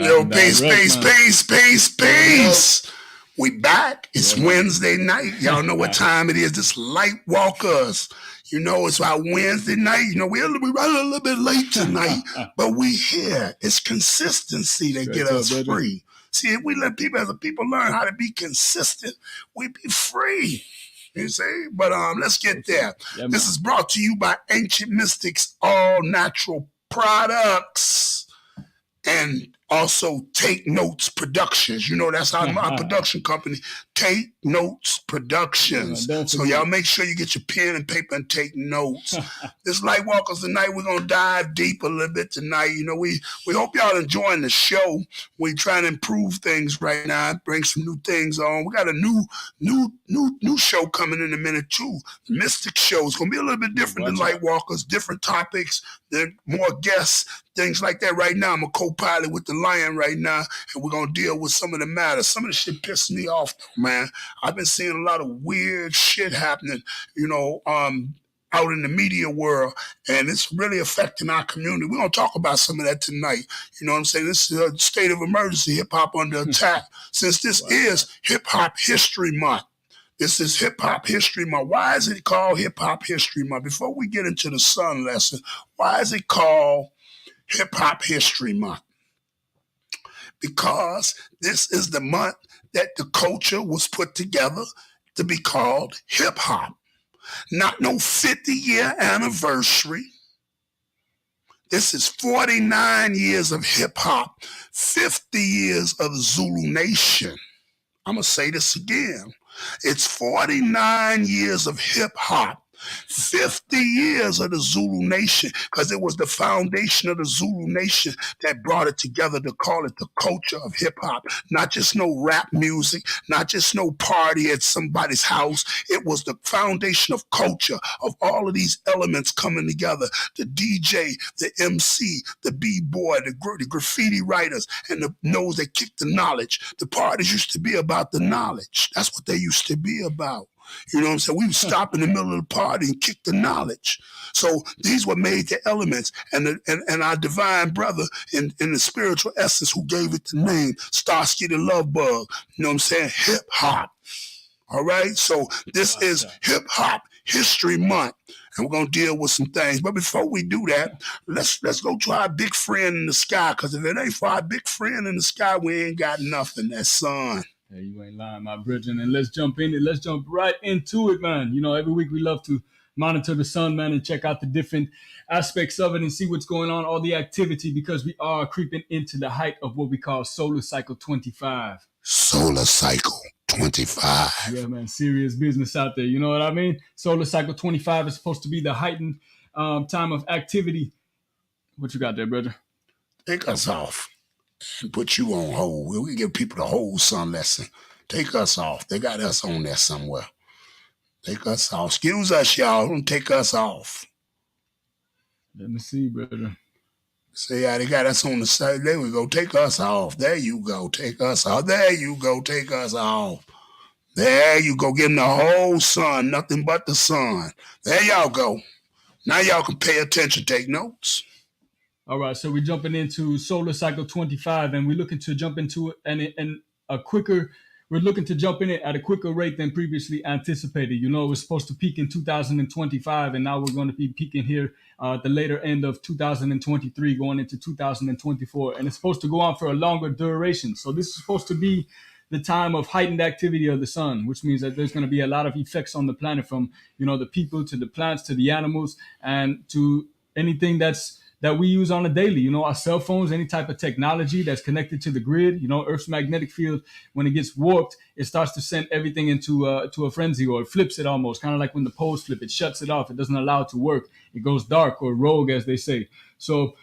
back Yo, and peace, direct, peace, man. peace, peace, peace. We back. It's Yeah, man. Wednesday night. Y'all know what time it is. This Lightwalkers. You know, it's our Wednesday night. You know, we're running a little bit late tonight, but we here. It's consistency that Straight get up, us brother. free. See, if we let people, as a people, learn how to be consistent, we be free. You see? But let's get there. Yeah, This man. is brought to you by Ancient Mystics All Natural Products. And also Take Notes Productions. You know, that's our production company, Take Notes Yeah, man. Productions. Don't So y'all forget. make sure you get your pen and paper and take notes. This Lightwalkers tonight, we're gonna dive deep a little bit tonight. You know, we hope y'all enjoying the show. We trying to improve things right now, bring some new things on. We got a new show coming in a minute too. The Mystic Show is gonna be a little bit different than Watch out. Lightwalkers, different topics, then more guests, things like that. Right now, I'm a co-pilot with the Lion right now, and we're gonna deal with some of the matters. Some of the shit pissed me off, though, man. I've been seeing a lot of weird shit happening, you know, out in the media world, and it's really affecting our community. We're gonna talk about some of that tonight. You know what I'm saying? This is a state of emergency, hip hop under attack. Since this is Hip Hop History Month. This is Hip Hop History Month. Why is it called Hip Hop History Month? Before we get into the sun lesson, why is it called Hip Hop History Month? Because this is the month that the culture was put together to be called hip hop. Not no 50-year anniversary. This is 49 years of hip hop, 50 years of Zulu Nation. I'm going to say this again. It's 49 years of hip hop, 50 years of the Zulu Nation, because it was the foundation of the Zulu Nation that brought it together to call it the culture of hip hop. Not just no rap music, not just no party at somebody's house. It was the foundation of culture, of all of these elements coming together. The DJ, the MC, the B-boy, the graffiti writers, and the nose that kicked the knowledge. The parties used to be about the knowledge. That's what they used to be about. You know what I'm saying? We would stop in the middle of the party and kick the knowledge. So these were made the elements, and our divine brother in the spiritual essence who gave it the name, Starsky the Love Bug. You know what I'm saying? Hip hop. All right? So this is Hip Hop History Month. And we're gonna deal with some things. But before we do that, let's go to our big friend in the sky. Because if it ain't for our big friend in the sky, we ain't got nothing. That sun. Hey, you ain't lying, my brethren. And let's jump in it. Let's jump right into it, man. You know, every week we love to monitor the sun, man, and check out the different aspects of it and see what's going on, all the activity, because we are creeping into the height of what we call solar cycle 25. Solar cycle 25. Yeah, man, serious business out there. You know what I mean? Solar cycle 25 is supposed to be the heightened time of activity. What you got there, brother? Take us off and put you on hold. We give people the whole sun lesson. Take us off. They got us on there somewhere. Take us off. Excuse us, y'all. Don't take us off. Let me see, brother. Say, yeah, they got us on the side. There we go. Take us off. There you go. Take us off. There you go. Take us off. There you go. Give them the whole sun. Nothing but the sun. There y'all go. Now y'all can pay attention. Take notes. All right, so we're jumping into solar cycle 25, and we're looking to jump into it we're looking to jump in it at a quicker rate than previously anticipated. You know, it was supposed to peak in 2025, and now we're going to be peaking here at the later end of 2023, going into 2024, and it's supposed to go on for a longer duration. So this is supposed to be the time of heightened activity of the sun, which means that there's going to be a lot of effects on the planet, from, you know, the people to the plants to the animals and to anything that we use on a daily, you know, our cell phones, any type of technology that's connected to the grid. You know, Earth's magnetic field, when it gets warped, it starts to send everything into to a frenzy, or it flips it almost, kind of like when the poles flip. It shuts it off. It doesn't allow it to work. It goes dark or rogue, as they say. So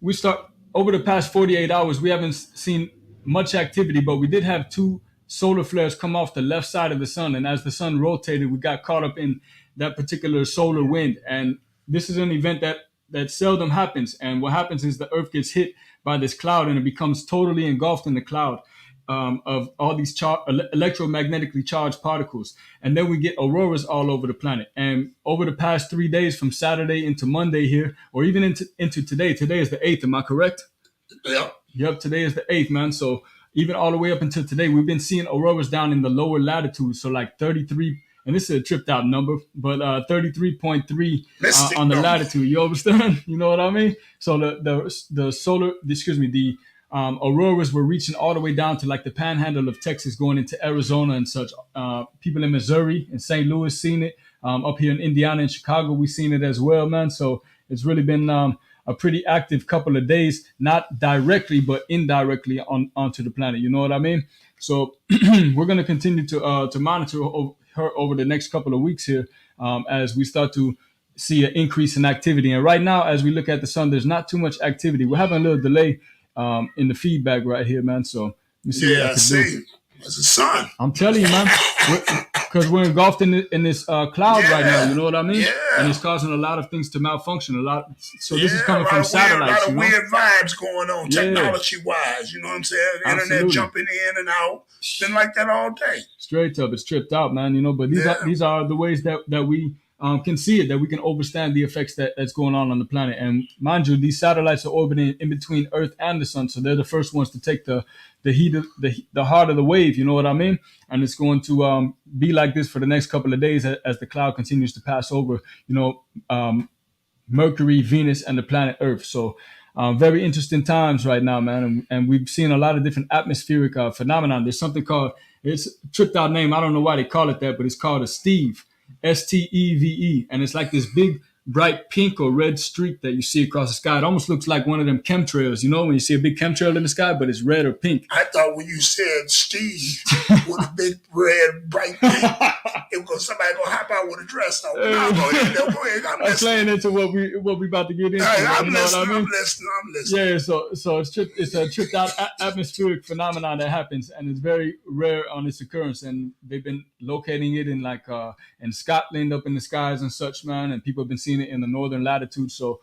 we start over the past 48 hours, we haven't seen much activity, but we did have two solar flares come off the left side of the sun. And as the sun rotated, we got caught up in that particular solar wind. And this is an event that seldom happens. And what happens is the Earth gets hit by this cloud, and it becomes totally engulfed in the cloud of all these electromagnetically charged particles. And then we get auroras all over the planet. And over the past 3 days, from Saturday into Monday here, or even into today is the 8th, am I correct? Yep. Yep, today is the 8th, man. So even all the way up until today, we've been seeing auroras down in the lower latitudes. So like 33, and this is a tripped out number, but 33.3 Mystic on the number. latitude. You understand? You know what I mean? So the solar, excuse me, the auroras were reaching all the way down to like the panhandle of Texas, going into Arizona and such. People in Missouri and St. Louis seen it. Up here in Indiana and Chicago, we've seen it as well, man. So it's really been a pretty active couple of days, not directly but indirectly onto the planet. You know what I mean? So we're going to continue to monitor her over the next couple of weeks here as we start to see an increase in activity. And right now, as we look at the sun, there's not too much activity. We're having a little delay in the feedback right here, man. So let me see what I Yeah, can see, do. it's the sun. I'm telling you, man, because we're engulfed in this cloud right now. You know what I mean? Yeah. And it's causing a lot of things to malfunction. A lot. So this is Yeah, coming a from lot satellites. of You know? weird vibes going on, Yeah. technology-wise. You know what I'm saying? The internet Absolutely. jumping in and out. It's been like that all day. Straight up, it's tripped out, man. You know, but these are the ways that we can see it, that we can understand the effects that's going on the planet. And mind you, these satellites are orbiting in between Earth and the sun, so they're the first ones to take the heat of the heart of the wave. You know what I mean? And it's going to be like this for the next couple of days as the cloud continues to pass over. You know, Mercury, Venus, and the planet Earth. So very interesting times right now, man. And we've seen a lot of different atmospheric phenomenon. There's something called, it's a tripped out name. I don't know why they call it that, but it's called a Steve, Steve. And it's like this big, bright pink or red streak that you see across the sky. It almost looks like one of them chemtrails, you know, when you see a big chemtrail in the sky, but it's red or pink. I thought when you said Steve with a big red bright thing, it was somebody gonna hop out with a dress on. No, go ahead. I'm playing into what we about to get into. I'm you know listening. what I mean? I'm listening. Yeah, so it's a tripped out atmospheric phenomenon that happens, and it's very rare on its occurrence. And they've been locating it in like in Scotland, up in the skies and such, man. And people have been seeing it in the northern latitude. So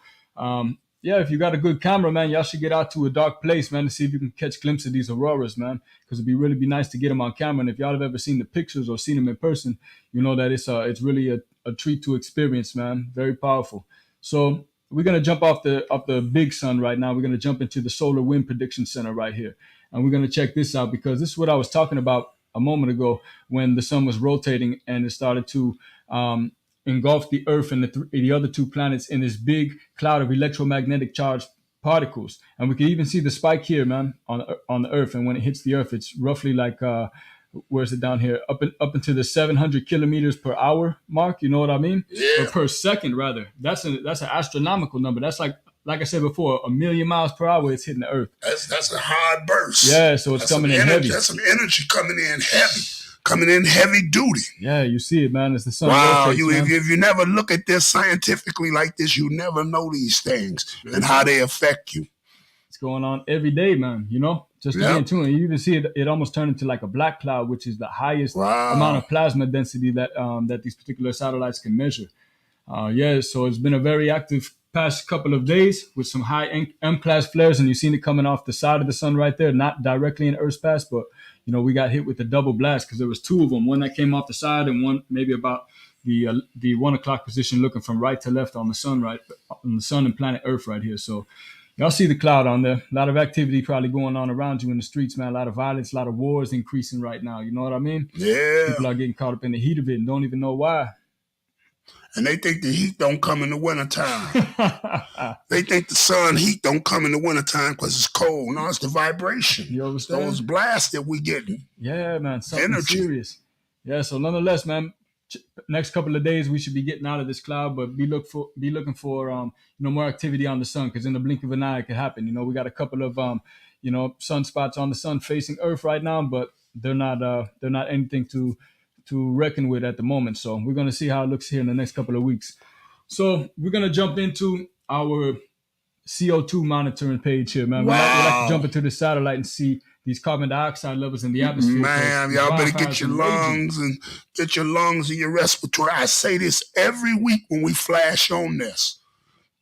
yeah, if you got a good camera, man, y'all should get out to a dark place, man, to see if you can catch glimpses of these auroras, man. Because it'd be really nice to get them on camera. And if y'all have ever seen the pictures or seen them in person, you know that it's really a treat to experience, man. Very powerful. So we're gonna jump off the big sun right now. We're gonna jump into the Solar Wind Prediction Center right here, and we're gonna check this out because this is what I was talking about a moment ago when the sun was rotating and it started to engulf the Earth and the other two planets in this big cloud of electromagnetic charged particles. And we can even see the spike here, man, on the Earth. And when it hits the Earth, it's roughly like where's it down here? Up into the 700 kilometers per hour mark. You know what I mean? Yeah. Or per second, rather. That's an astronomical number. That's like I said before, 1,000,000 miles per hour. It's hitting the Earth. That's a hard burst. Yeah, so it's coming in heavy. That's some energy coming in heavy. Coming in heavy duty. Yeah, you see it, man. It's the sun. Wow, rotates, if you never look at this scientifically like this, you never know these things and how they affect you. It's going on every day, man. You know, just to get into it. You even see it almost turn into like a black cloud, which is the highest amount of plasma density that these particular satellites can measure. Yeah, so it's been a very active past couple of days with some high M-class flares, and you've seen it coming off the side of the sun right there, not directly in Earth's path, but you know, we got hit with the double blast because there was two of them, one that came off the side and one maybe about the 1 o'clock position looking from right to left on the sun, right on the sun and planet Earth right here. So y'all see the cloud on there. A lot of activity probably going on around you in the streets, man. A lot of violence, a lot of wars increasing right now. You know what I mean? Yeah. People are getting caught up in the heat of it and don't even know why. And they think the heat don't come in the wintertime. They think the sun heat don't come in the wintertime because it's cold. No, it's the vibration. You understand? Those blasts that we getting. Yeah, man. Something Energy. serious. Yeah, so nonetheless, man, next couple of days we should be getting out of this cloud, but be looking for more activity on the sun, because in the blink of an eye it could happen. You know, we got a couple of sunspots on the sun facing Earth right now, but they're not anything to reckon with at the moment. So we're going to see how it looks here in the next couple of weeks. So we're going to jump into our CO2 monitoring page here, man. Wow. We like to jump into the satellite and see these carbon dioxide levels in the atmosphere. Man, y'all better get your lungs and your respiratory. I say this every week when we flash on this.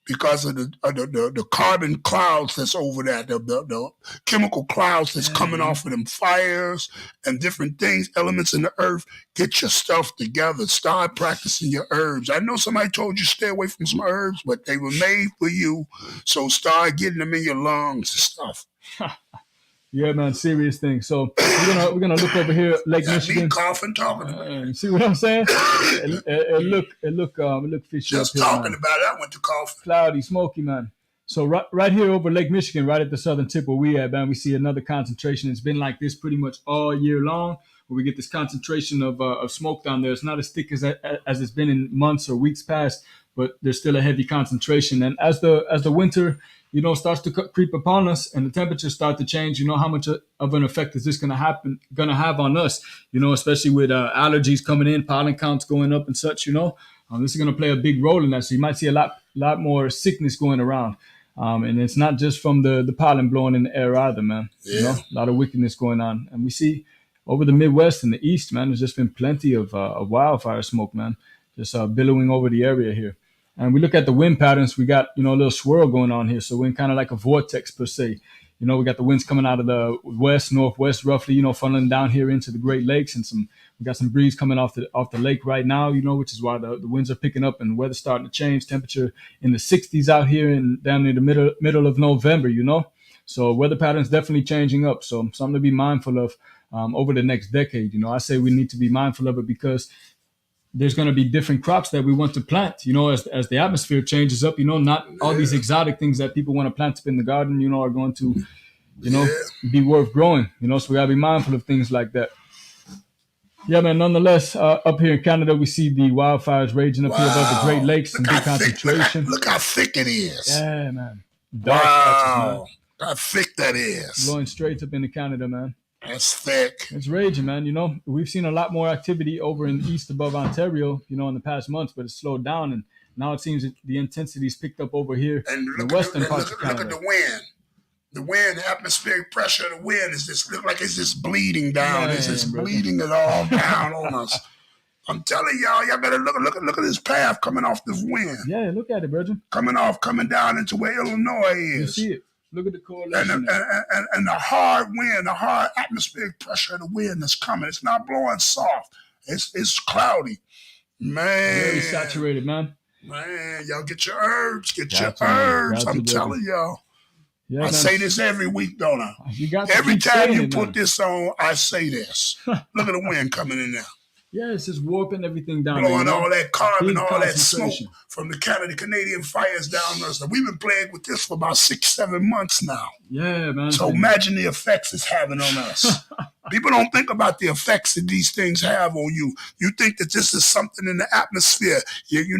because of the carbon clouds that's over there, the chemical clouds that's coming off of them fires and different things, elements in the earth. Get your stuff together. Start practicing your herbs. I know somebody told you stay away from some herbs, but they were made for you. So start getting them in your lungs and stuff. Yeah, man, serious thing. So we're gonna look over here, Lake Michigan. Me coughing, talking about it. See what I'm saying? It look fishy Just up here, talking man. about it, I went to coughing. Cloudy, smoky, man. So right here over Lake Michigan, right at the southern tip where we at, man, we see another concentration. It's been like this pretty much all year long, where we get this concentration of smoke down there. It's not as thick as it's been in months or weeks past, but there's still a heavy concentration. And as the winter starts to creep upon us and the temperatures start to change, how much of an effect is this going to have on us, especially with allergies coming in, pollen counts going up and such, this is going to play a big role in that. So you might see a lot more sickness going around. And it's not just from the pollen blowing in the air either, man. Yeah. A lot of wickedness going on. And we see over the Midwest and the East, man, there's just been plenty of wildfire smoke, man, just billowing over the area here. And we look at the wind patterns, we got, a little swirl going on here. So we're in kind of like a vortex per se. We got the winds coming out of the west, northwest, roughly, funneling down here into the Great Lakes, and we got some breeze coming off the lake right now, which is why the winds are picking up and weather's starting to change. Temperature in the 60s out here and down near the middle of November, So weather patterns definitely changing up. So something to be mindful of over the next decade. I say we need to be mindful of it because there's going to be different crops that we want to plant, as the atmosphere changes up, not all these exotic things that people want to plant up in the garden, are going to, be worth growing, so we got to be mindful of things like that. Yeah, man, nonetheless, up here in Canada, we see the wildfires raging up here above the Great Lakes and big concentration. Look how thick it is. Yeah, man. Dark patches, man. How thick that is. Blowing straight up into Canada, man. That's thick. It's raging, man. We've seen a lot more activity over in east above Ontario, in the past months, but it's slowed down. And now it seems that the intensity's picked up over here in the western parts of Canada. Look at the wind. The wind, the atmospheric pressure of the wind is just look like it's just bleeding down. It's just bleeding it all down on us. I'm telling y'all better look at this path coming off this wind. Yeah, look at it, Virgin. Coming down into where Illinois is. You see it. Look at the correlation. And the hard wind, the hard atmospheric pressure of the wind that's coming. It's not blowing soft. It's cloudy. Man. Very saturated, man. Man, y'all get your herbs. Get your herbs. I'm telling y'all. Yeah, I say this every week, don't I? Every time you put this on, I say this. Look at the wind coming in there. Yeah, it's just warping everything down. Blowing all that carbon, all that smoke from the Canadian fires down us. We've been playing with this for about 6-7 months now. Yeah, man. So imagine the effects it's having on us. People don't think about the effects that these things have on you. You think that this is something in the atmosphere. You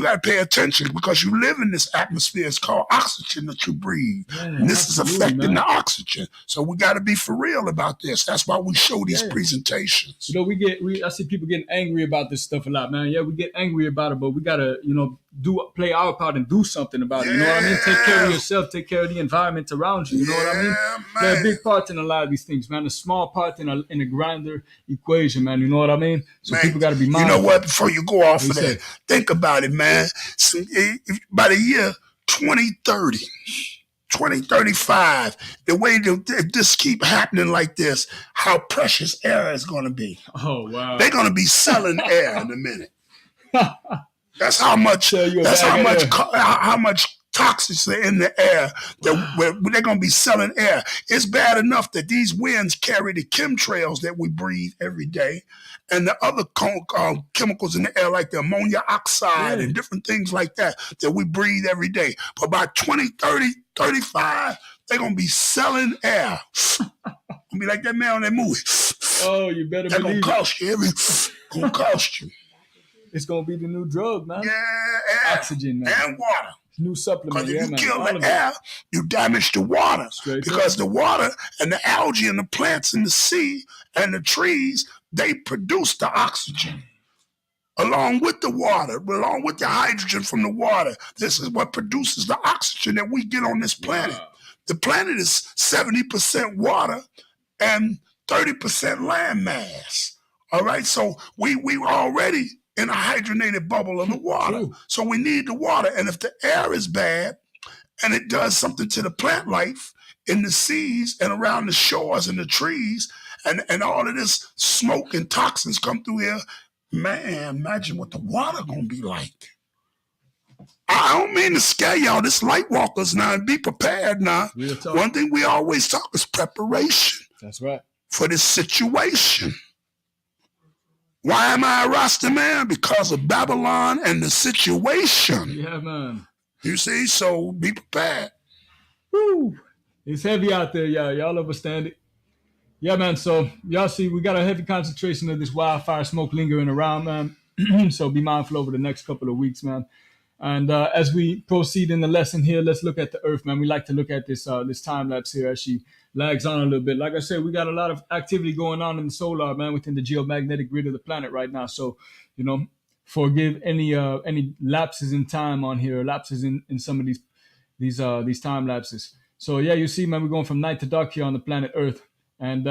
got to pay attention because you live in this atmosphere. It's called oxygen that you breathe. Yeah, and this is affecting the oxygen. So we got to be for real about this. That's why we show these presentations. I see people getting angry about this stuff a lot, man. Yeah, we get angry about it, but we got to, play our part and do something about it. You know what I mean? Take care of yourself. Take care of the environment around you. You know what I mean? Play a big part in a lot of these things, man. A small part in a grander equation, man. You know what I mean? So people got to be mindful. You know what? Before you go off of that, think about it, man. So, by the year 2030, 2035, the way this keep happening like this, how precious air is going to be. Oh, wow. They're going to be selling air in a minute. That's how much. How much toxics are in the air that they're going to be selling air. It's bad enough that these winds carry the chemtrails that we breathe every day, and the other chemicals in the air like the ammonia oxide and different things like that we breathe every day. But by 2030, 35, they're going to be selling air. Gonna be like that man on that movie. Oh, you better believe it. Gonna cost you. It's gonna be the new drug, man. Yeah, air. Oxygen, man. And water. New supplement. Because if you kill the air, you damage the water. Because the water and the algae and the plants in the sea and the trees, they produce the oxygen. Along with the water, along with the hydrogen from the water. This is what produces the oxygen that we get on this planet. Wow. The planet is 70% water and 30% land mass. All right, so we already in a hydrogenated bubble of the water. True. So we need the water. And if the air is bad and it does something to the plant life in the seas and around the shores and the trees, and all of this smoke and toxins come through here, man, imagine what the water gonna be like. I don't mean to scare y'all. This Lightwalkers now, and be prepared now. One thing we always talk is preparation. That's right. For this situation. Why am I a Rasta man? Because of Babylon and the situation. Yeah, man. You see, so be prepared. Woo! It's heavy out there, y'all. Y'all understand it. Yeah, man. So y'all see, we got a heavy concentration of this wildfire smoke lingering around, man. So be mindful over the next couple of weeks, man. And as we proceed in the lesson here, let's look at the Earth, man. We like to look at this this time lapse here as she lags on a little bit. Like I said, we got a lot of activity going on in the solar, man, within the geomagnetic grid of the planet right now. So, forgive any lapses in time on here, lapses in some of these time lapses. So yeah, you see, man, we're going from night to dark here on the planet Earth, and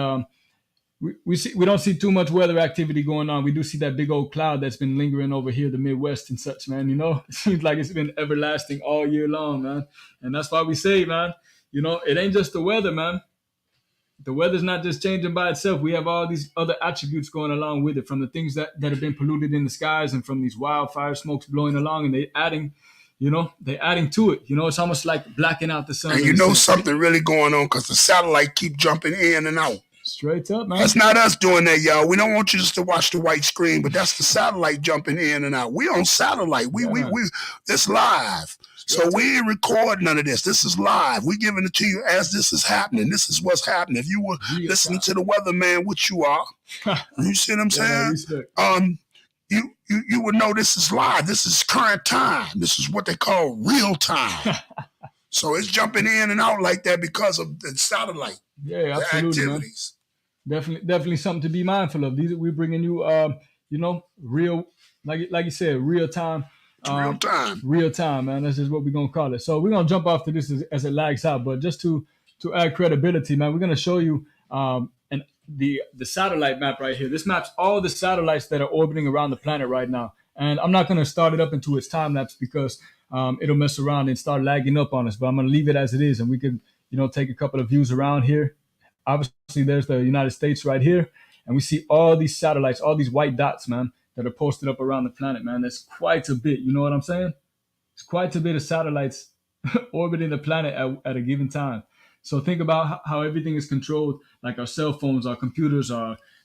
we don't see too much weather activity going on. We do see that big old cloud that's been lingering over here, the Midwest and such, man. It seems like it's been everlasting all year long, man. And that's why we say, man, it ain't just the weather, man. The weather's not just changing by itself. We have all these other attributes going along with it, from the things that have been polluted in the skies and from these wildfire smokes blowing along, and they adding to it. It's almost like blacking out the sun. And something really going on because the satellite keep jumping in and out. Straight up, man. That's not us doing that, y'all. We don't want you just to watch the white screen, but that's the satellite jumping in and out. We on satellite. We it's live. So we ain't record none of this. This is live. We giving it to you as this is happening. This is what's happening. If you were listening to the weatherman, which you are, you see what I'm saying? You would know this is live. This is current time. This is what they call real time. So it's jumping in and out like that because of the satellite. Yeah, absolutely, activities. Man. Definitely something to be mindful of. We're bringing you, real, like you said, real time. Real time, man. That's just what we're gonna call it. So we're gonna jump off to this as it lags out, but just to add credibility, man, we're gonna show you the satellite map right here. This maps all the satellites that are orbiting around the planet right now, and I'm not gonna start it up into its time lapse because it'll mess around and start lagging up on us. But I'm gonna leave it as it is, and we can take a couple of views around here. Obviously, there's the United States right here, and we see all these satellites, all these white dots, man, that are posted up around the planet, man. That's quite a bit. You know what I'm saying? It's quite a bit of satellites orbiting the planet at a given time. So think about how everything is controlled, like our cell phones, our computers,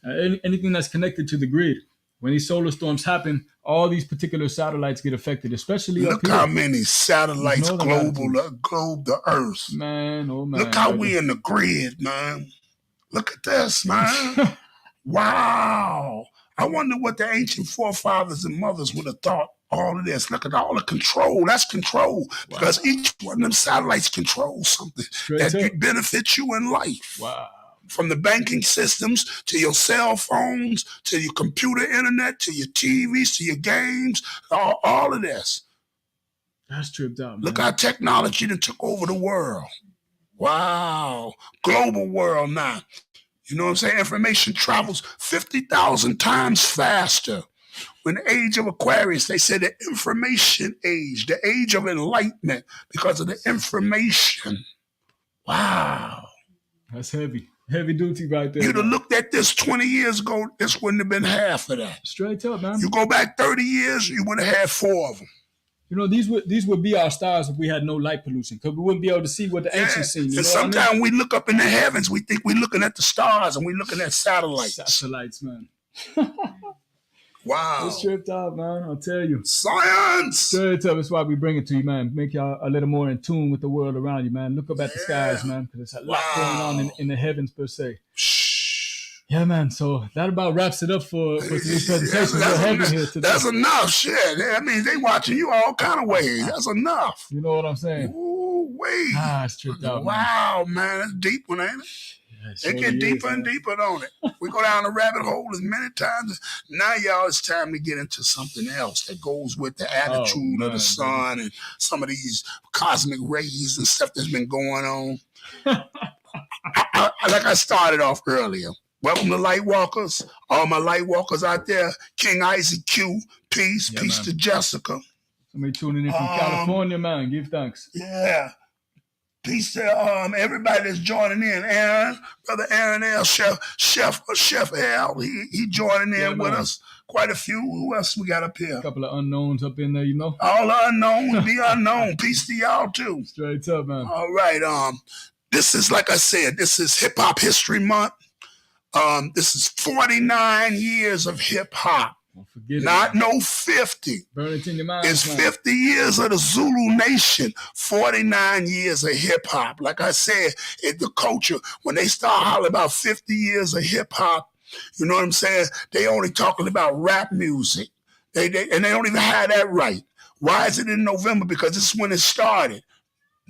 anything that's connected to the grid. When these solar storms happen, all these particular satellites get affected, especially Look how many satellites globe the Earth. Man, oh man. Look how we in the grid, man. Look at this, man. Wow. I wonder what the ancient forefathers and mothers would have thought all of this. Look at all the control. That's control. Wow. Because each one of them satellites controls something that benefits you in life. Wow. From the banking systems to your cell phones, to your computer internet, to your TVs, to your games, all of this. That's tripped out, man. Look how technology that took over the world. Wow. Global world now. You know what I'm saying? Information travels 50,000 times faster. When the age of Aquarius, they said the information age, the age of enlightenment, because of the information. Wow. That's heavy. Heavy duty right there. You'd have looked at this 20 years ago, this wouldn't have been half of that. Straight up, man. You go back 30 years, you would have had 4 of them. These would be our stars if we had no light pollution, because we wouldn't be able to see what the ancients seen. And sometimes we look up in the heavens, we think we're looking at the stars and we're looking at satellites. Satellites, man. Wow. It's tripped out, man. I'll tell you. Science! Straight up. That's why we bring it to you, man. Make y'all a little more in tune with the world around you, man. Look up at the skies, man, because there's a lot going on in the heavens, per se. Yeah, man. So that about wraps it up for today's presentation. We're heavy here today. That's enough shit. That means they watching you all kind of ways. That's enough. You know what I'm saying? Ooh, wait. It's tripped out, wow, man. That's deep one, ain't it? It get deeper and deeper, don't it? We go down the rabbit hole as many times. Now, y'all, it's time to get into something else that goes with the attitude of the sun and some of these cosmic rays and stuff that's been going on. Like I started off earlier. Welcome to Lightwalkers. All my Lightwalkers out there. King Isaac Q, Peace. Yeah, Peace man. to Jessica. Somebody tuning in from California, man. Give thanks. Yeah. Peace to everybody that's joining in. Aaron, brother Aaron L. Chef L. He joining in with us. Quite a few. Who else we got up here? A couple of unknowns up in there, you know. All the unknown, be unknown. Peace to y'all too. Straight up, man. All right. This is, like I said, this is Hip Hop History Month. This is 49 years of hip hop. Not no 50. Burn it in your mind. It's 50 years of the Zulu Nation, 49 years of hip hop. Like I said, the culture, when they start hollering about 50 years of hip hop, you know what I'm saying? They only talking about rap music. And they don't even have that right. Why is it in November? Because this is when it started.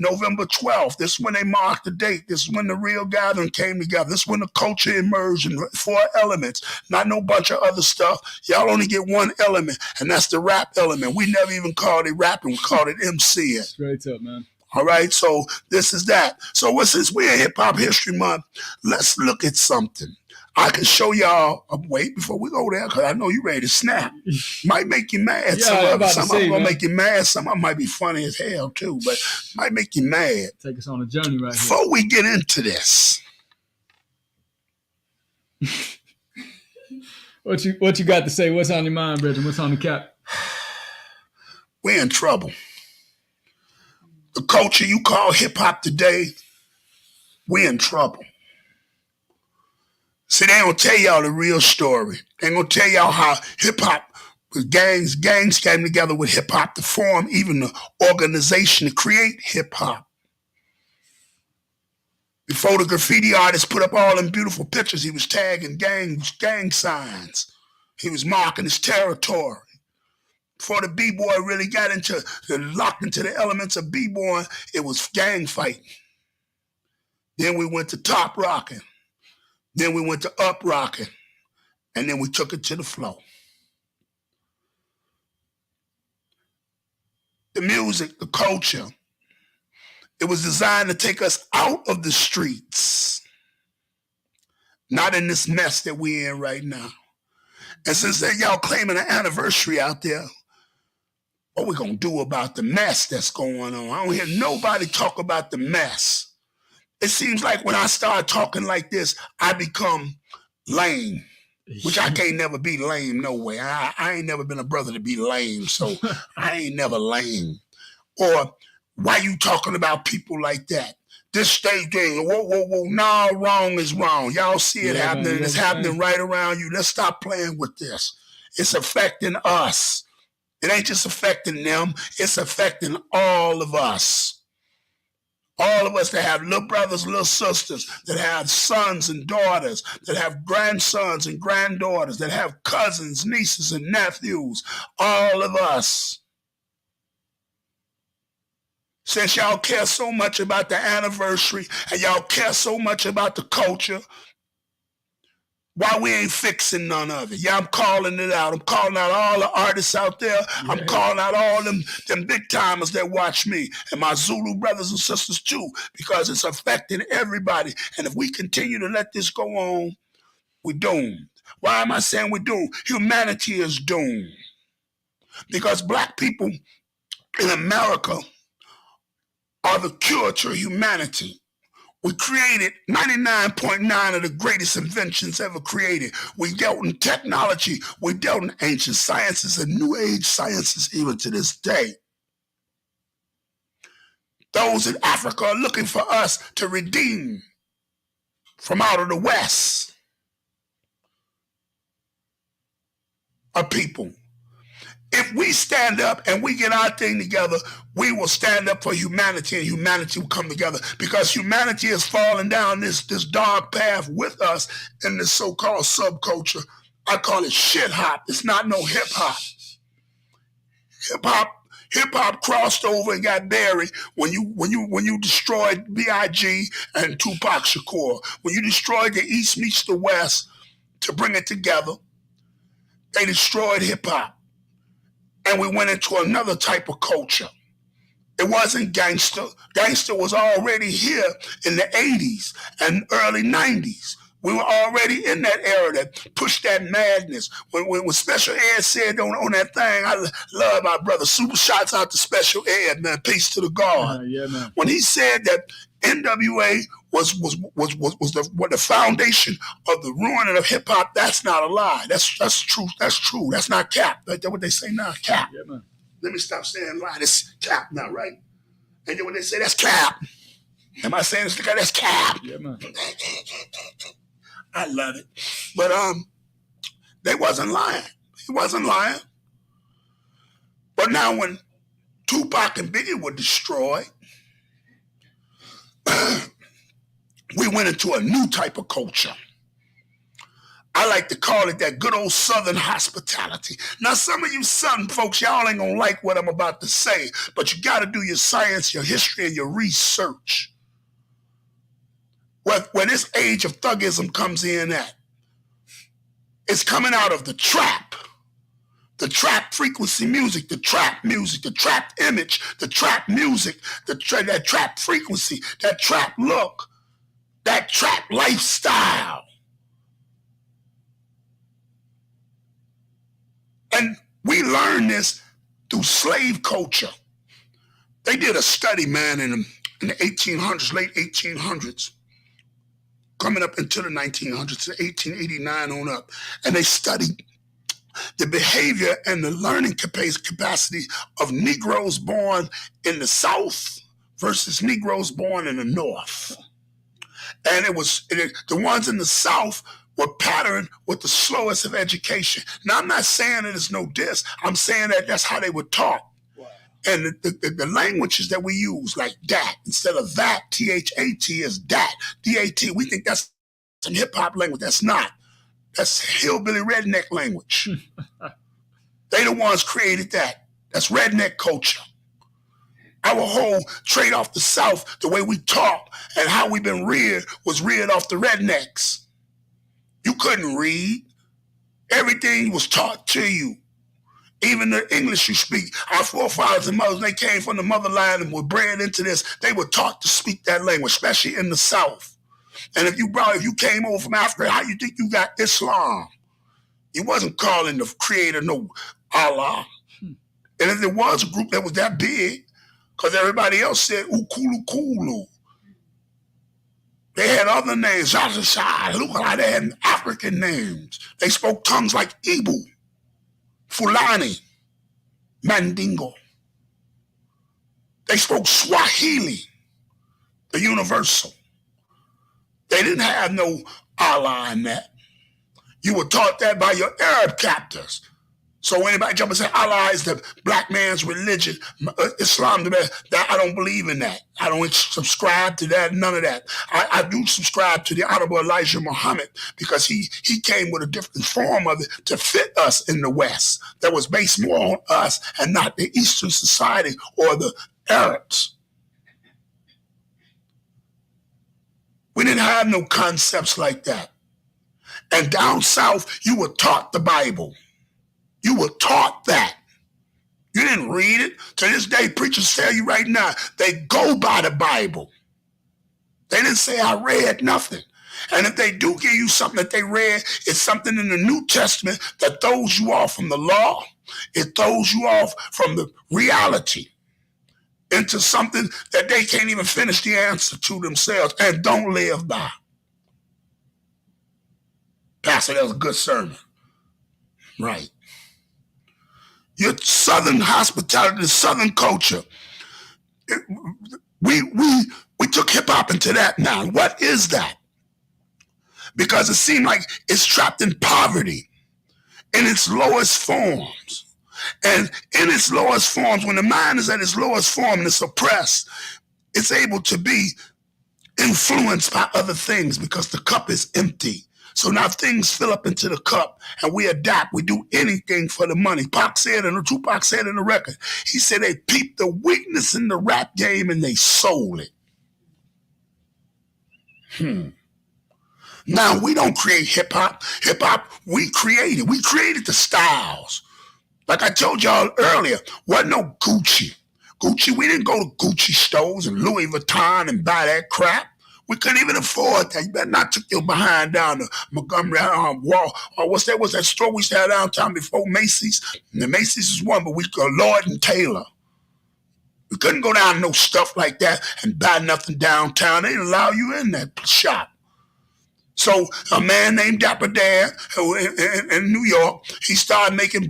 November 12th. This is when they marked the date. This is when the real gathering came together. This is when the culture emerged in 4 elements, not no bunch of other stuff. Y'all only get one element, and that's the rap element. We never even called it rapping. We called it MCing. Straight up, man. All right, so this is that. So since we're in Hip Hop History Month, let's look at something. I can show y'all. Wait before we go there, because I know you ready to snap. Might make you mad. Yeah, some of them gonna make you mad. Some of them might be funny as hell too, but might make you mad. Take us on a journey right here. Before we get into this, what you got to say? What's on your mind, Bridget? What's on the cap? we're in trouble. The culture you call hip hop today, we're in trouble. See, they don't tell y'all the real story. They ain't gonna tell y'all how hip hop, gangs came together with hip hop to form even the organization to create hip hop. Before the graffiti artist put up all them beautiful pictures, he was tagging gang signs. He was marking his territory. Before the b-boy really got locked into the elements of b-boy, it was gang fighting. Then we went to top rocking. Then we went to up rocking, and then we took it to the flow. The music, the culture, it was designed to take us out of the streets, not in this mess that we're in right now. And since y'all claiming an anniversary out there, what we gonna do about the mess that's going on? I don't hear nobody talk about the mess. It seems like when I start talking like this, I become lame, which I can't never be lame no way. I ain't never been a brother to be lame, so I ain't never lame. Or why you talking about people like that? This state thing, whoa, no, wrong is wrong. Y'all see it happening, and it's happening right around you. Let's stop playing with this. It's affecting us. It ain't just affecting them, it's affecting all of us. All of us that have little brothers, little sisters, that have sons and daughters, that have grandsons and granddaughters, that have cousins, nieces, and nephews. All of us. Since y'all care so much about the anniversary and y'all care so much about the culture, why we ain't fixing none of it? Yeah, I'm calling it out. I'm calling out all the artists out there. Yeah. I'm calling out all them big timers that watch me and my Zulu brothers and sisters too, because it's affecting everybody. And if we continue to let this go on, we're doomed. Why am I saying we're doomed? Humanity is doomed. Because black people in America are the cure to humanity. We created 99.9 of the greatest inventions ever created. We dealt in technology. We dealt in ancient sciences and new age sciences even to this day. Those in Africa are looking for us to redeem from out of the West a people. If we stand up and we get our thing together, we will stand up for humanity, and humanity will come together, because humanity is falling down this dark path with us in this so-called subculture. I call it shit hop. It's not no hip hop. Hip hop crossed over and got buried when you destroyed B.I.G. and Tupac Shakur. When you destroyed the East meets the West to bring it together, they destroyed hip hop. And we went into another type of culture. It wasn't gangster. Gangster was already here in the 80s and early 90s. We were already in that era that pushed that madness. When Special Ed said on that thing, I love my brother. Super shouts out to Special Ed, man. Peace to the God. Yeah, man. When he said that NWA was the foundation of the ruining of hip hop, that's not a lie. That's true. That's true. That's not cap. That's what they say now. Cap. Yeah, man. Let me stop saying lie. That's cap now, right? And then when they say that's cap, am I saying this? That's cap. Yeah, man. I love it. But they wasn't lying. He wasn't lying. But now when Tupac and Biggie were destroyed, we went into a new type of culture. I like to call it that good old Southern hospitality. Now, some of you Southern folks, y'all ain't gonna like what I'm about to say, but you gotta do your science, your history, and your research. Where this age of thuggism comes in at, it's coming out of the trap frequency music, the trap image, the trap music, that trap frequency, that trap look, that trap lifestyle. And we learned this through slave culture. They did a study, man, in the 1800s, late 1800s, coming up into the 1900s, 1889 on up. And they studied the behavior and the learning capacity of Negroes born in the South versus Negroes born in the North. And the ones in the South were patterned with the slowest of education. Now, I'm not saying that it's no diss. I'm saying that that's how they were taught. Wow. And the languages that we use, like that, instead of that, T-H-A-T is that, D-A-T. We think that's some hip-hop language. That's not. That's hillbilly redneck language. They the ones created that. That's redneck culture. Our whole trade off the South, the way we talk and how we've been reared, was reared off the rednecks. You couldn't read. Everything was taught to you. Even the English you speak, our forefathers and mothers, they came from the motherland and were bred into this. They were taught to speak that language, especially in the South. And if you came over from Africa, how you think you got Islam? You wasn't calling the creator no Allah. And if there was a group that was that big, because everybody else said Ukulu. They had other names, Zazashai, they had African names. They spoke tongues like Ibu, Fulani, Mandingo. They spoke Swahili, the universal. They didn't have no Allah in that. You were taught that by your Arab captors. So anybody jump and say Allah is the black man's religion, Islam, that I don't believe in that. I don't subscribe to that, none of that. I do subscribe to the Honorable Elijah Muhammad because he came with a different form of it to fit us in the West that was based more on us and not the Eastern society or the Arabs. We didn't have no concepts like that. And down south, you were taught the Bible. You were taught that. You didn't read it. To this day, preachers tell you right now, they go by the Bible. They didn't say, I read nothing. And if they do give you something that they read, it's something in the New Testament that throws you off from the law. It throws you off from the reality into something that they can't even finish the answer to themselves and don't live by. Pastor, that was a good sermon. Right. Your Southern hospitality, the Southern culture. We took hip hop into that now. What is that? Because it seemed like it's trapped in poverty in its lowest forms. And in its lowest forms, when the mind is at its lowest form and it's oppressed, it's able to be influenced by other things because the cup is empty. So now things fill up into the cup and we adapt. We do anything for the money. Tupac said in the record, he said they peeped the weakness in the rap game and they sold it. Now we don't create hip hop. Hip hop, we created. We created the styles. Like I told y'all earlier, wasn't no Gucci. We didn't go to Gucci stores and Louis Vuitton and buy that crap. We couldn't even afford that. You better not take your behind down the Montgomery Wall. Or what's that store we had downtown before Macy's? And the Macy's is one, but we got Lord and Taylor. We couldn't go down no stuff like that and buy nothing downtown. They didn't allow you in that shop. So a man named Dapper Dan in New York, he started making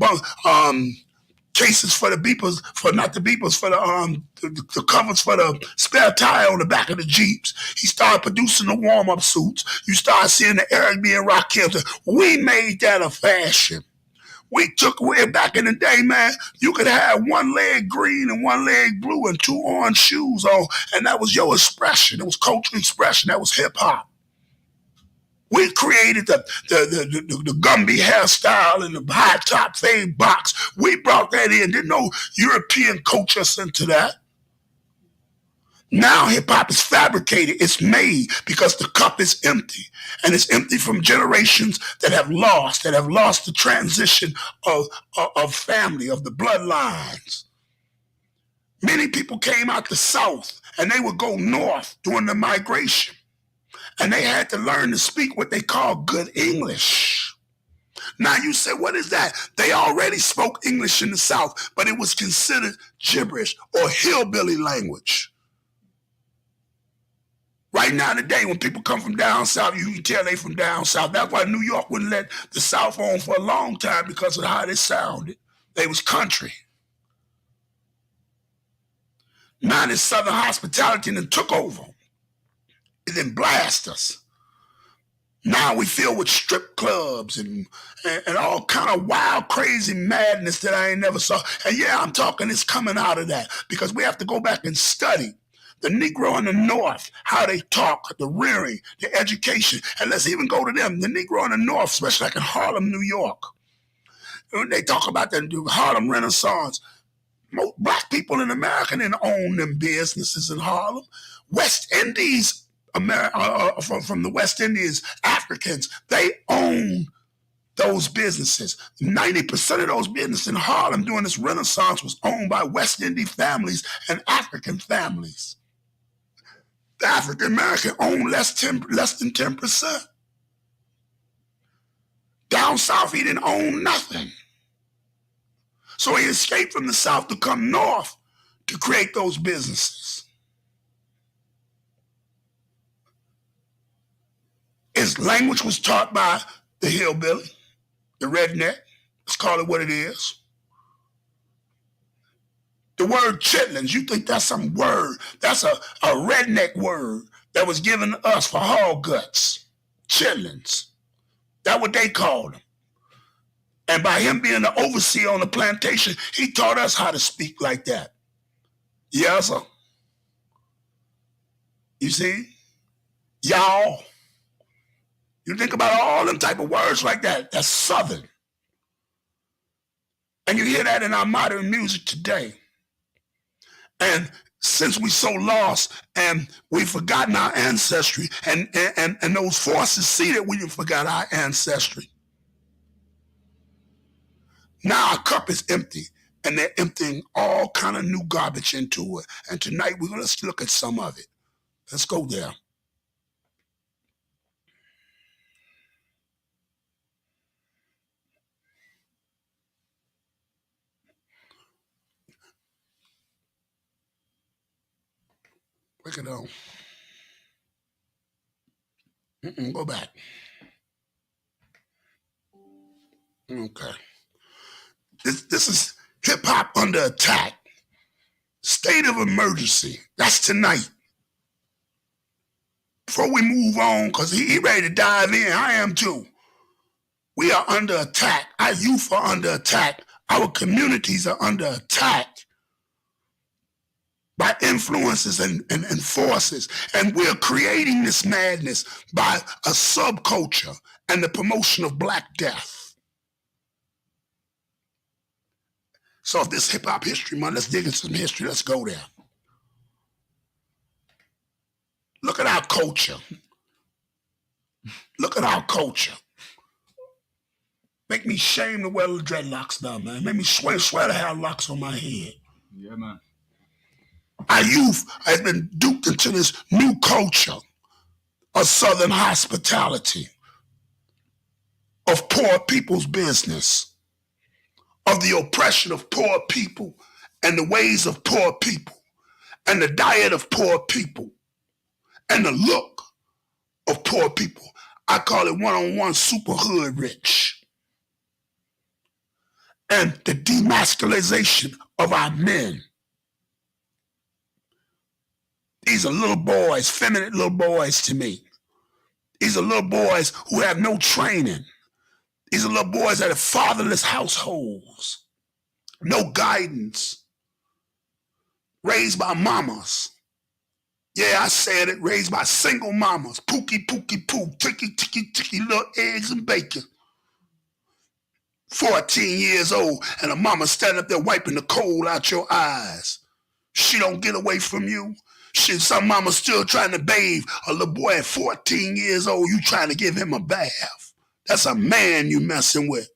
cases for the beepers, for not the beepers, for the covers for the spare tire on the back of the Jeeps. He started producing the warm-up suits. You start seeing the Eric B. and Rakim. We made that a fashion. We took away back in the day, man. You could have one leg green and one leg blue and two orange shoes on, and that was your expression. It was cultural expression. That was hip hop. We created the Gumby hairstyle and the high top fade box. We brought that in. Didn't no European coach us into that. Now hip hop is fabricated. It's made because the cup is empty. And it's empty from generations that have lost the transition of family, of the bloodlines. Many people came out the South and they would go north during the migration. And they had to learn to speak what they call good English. Now you say, what is that? They already spoke English in the South, but it was considered gibberish or hillbilly language. Right now today, when people come from down south, you can tell they from down south. That's why New York wouldn't let the South on for a long time because of how they sounded. They was country. Now this Southern hospitality then took over. It didn't blast us. Now we filled with strip clubs and all kind of wild, crazy madness that I ain't never saw. And yeah, I'm talking it's coming out of that because we have to go back and study the Negro in the North, how they talk, the rearing, the education. And let's even go to them, the Negro in the North, especially like in Harlem, New York. When they talk about the Harlem Renaissance, most black people in America didn't own them businesses in Harlem. West Indies, from the West Indies, Africans, they own those businesses. 90% of those businesses in Harlem during this Renaissance was owned by West Indian families and African families. The African American owned less than 10%. Down south, he didn't own nothing. So he escaped from the South to come north to create those businesses. His language was taught by the hillbilly, the redneck. Let's call it what it is. The word chitlins, you think that's some word. That's a redneck word that was given to us for hog guts. Chitlins. That's what they called them. And by him being the overseer on the plantation, he taught us how to speak like that. Yes, sir. You see? Y'all. You think about all them type of words like that. That's Southern. And you hear that in our modern music today. And since we so lost and we've forgotten our ancestry, and those forces see that we forgot our ancestry. Now our cup is empty, and they're emptying all kind of new garbage into it. And tonight we're going to look at some of it. Let's go there. Break it on. Go back. Okay. This is hip hop under attack. State of emergency. That's tonight. Before we move on, because he ready to dive in, I am too. We are under attack. Our youth are under attack. Our communities are under attack by influences and forces. And we're creating this madness by a subculture and the promotion of Black Death. So if this hip-hop history month, let's dig into some history. Let's go there. Look at our culture. Look at our culture. Make me shame to wear the dreadlocks now, man. Make me swear to have locks on my head. Yeah, man. Our youth has been duped into this new culture of Southern hospitality, of poor people's business, of the oppression of poor people and the ways of poor people and the diet of poor people and the look of poor people. I call it one-on-one super hood rich. And the demasculization of our men. These are little boys, feminine little boys to me. These are little boys who have no training. These are little boys that have fatherless households, no guidance, raised by mamas. Yeah, I said it, raised by single mamas. Pookie, pookie, poo, ticky, ticky, ticky, little eggs and bacon. 14 years old, and a mama standing up there wiping the coal out your eyes. She don't get away from you. Some mama still trying to bathe a little boy at 14 years old. You trying to give him a bath. That's a man you messing with.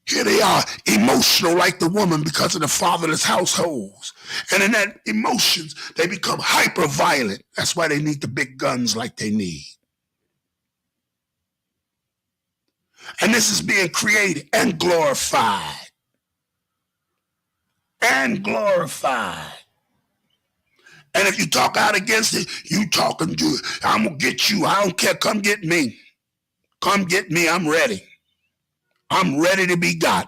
Here they are, emotional like the woman because of the fatherless households. And in that emotions, they become hyper violent. That's why they need the big guns like they need. And this is being created and glorified. And glorified. And if you talk out against it, you talking to it. I'm going to get you. I don't care. Come get me. Come get me. I'm ready. I'm ready to be God.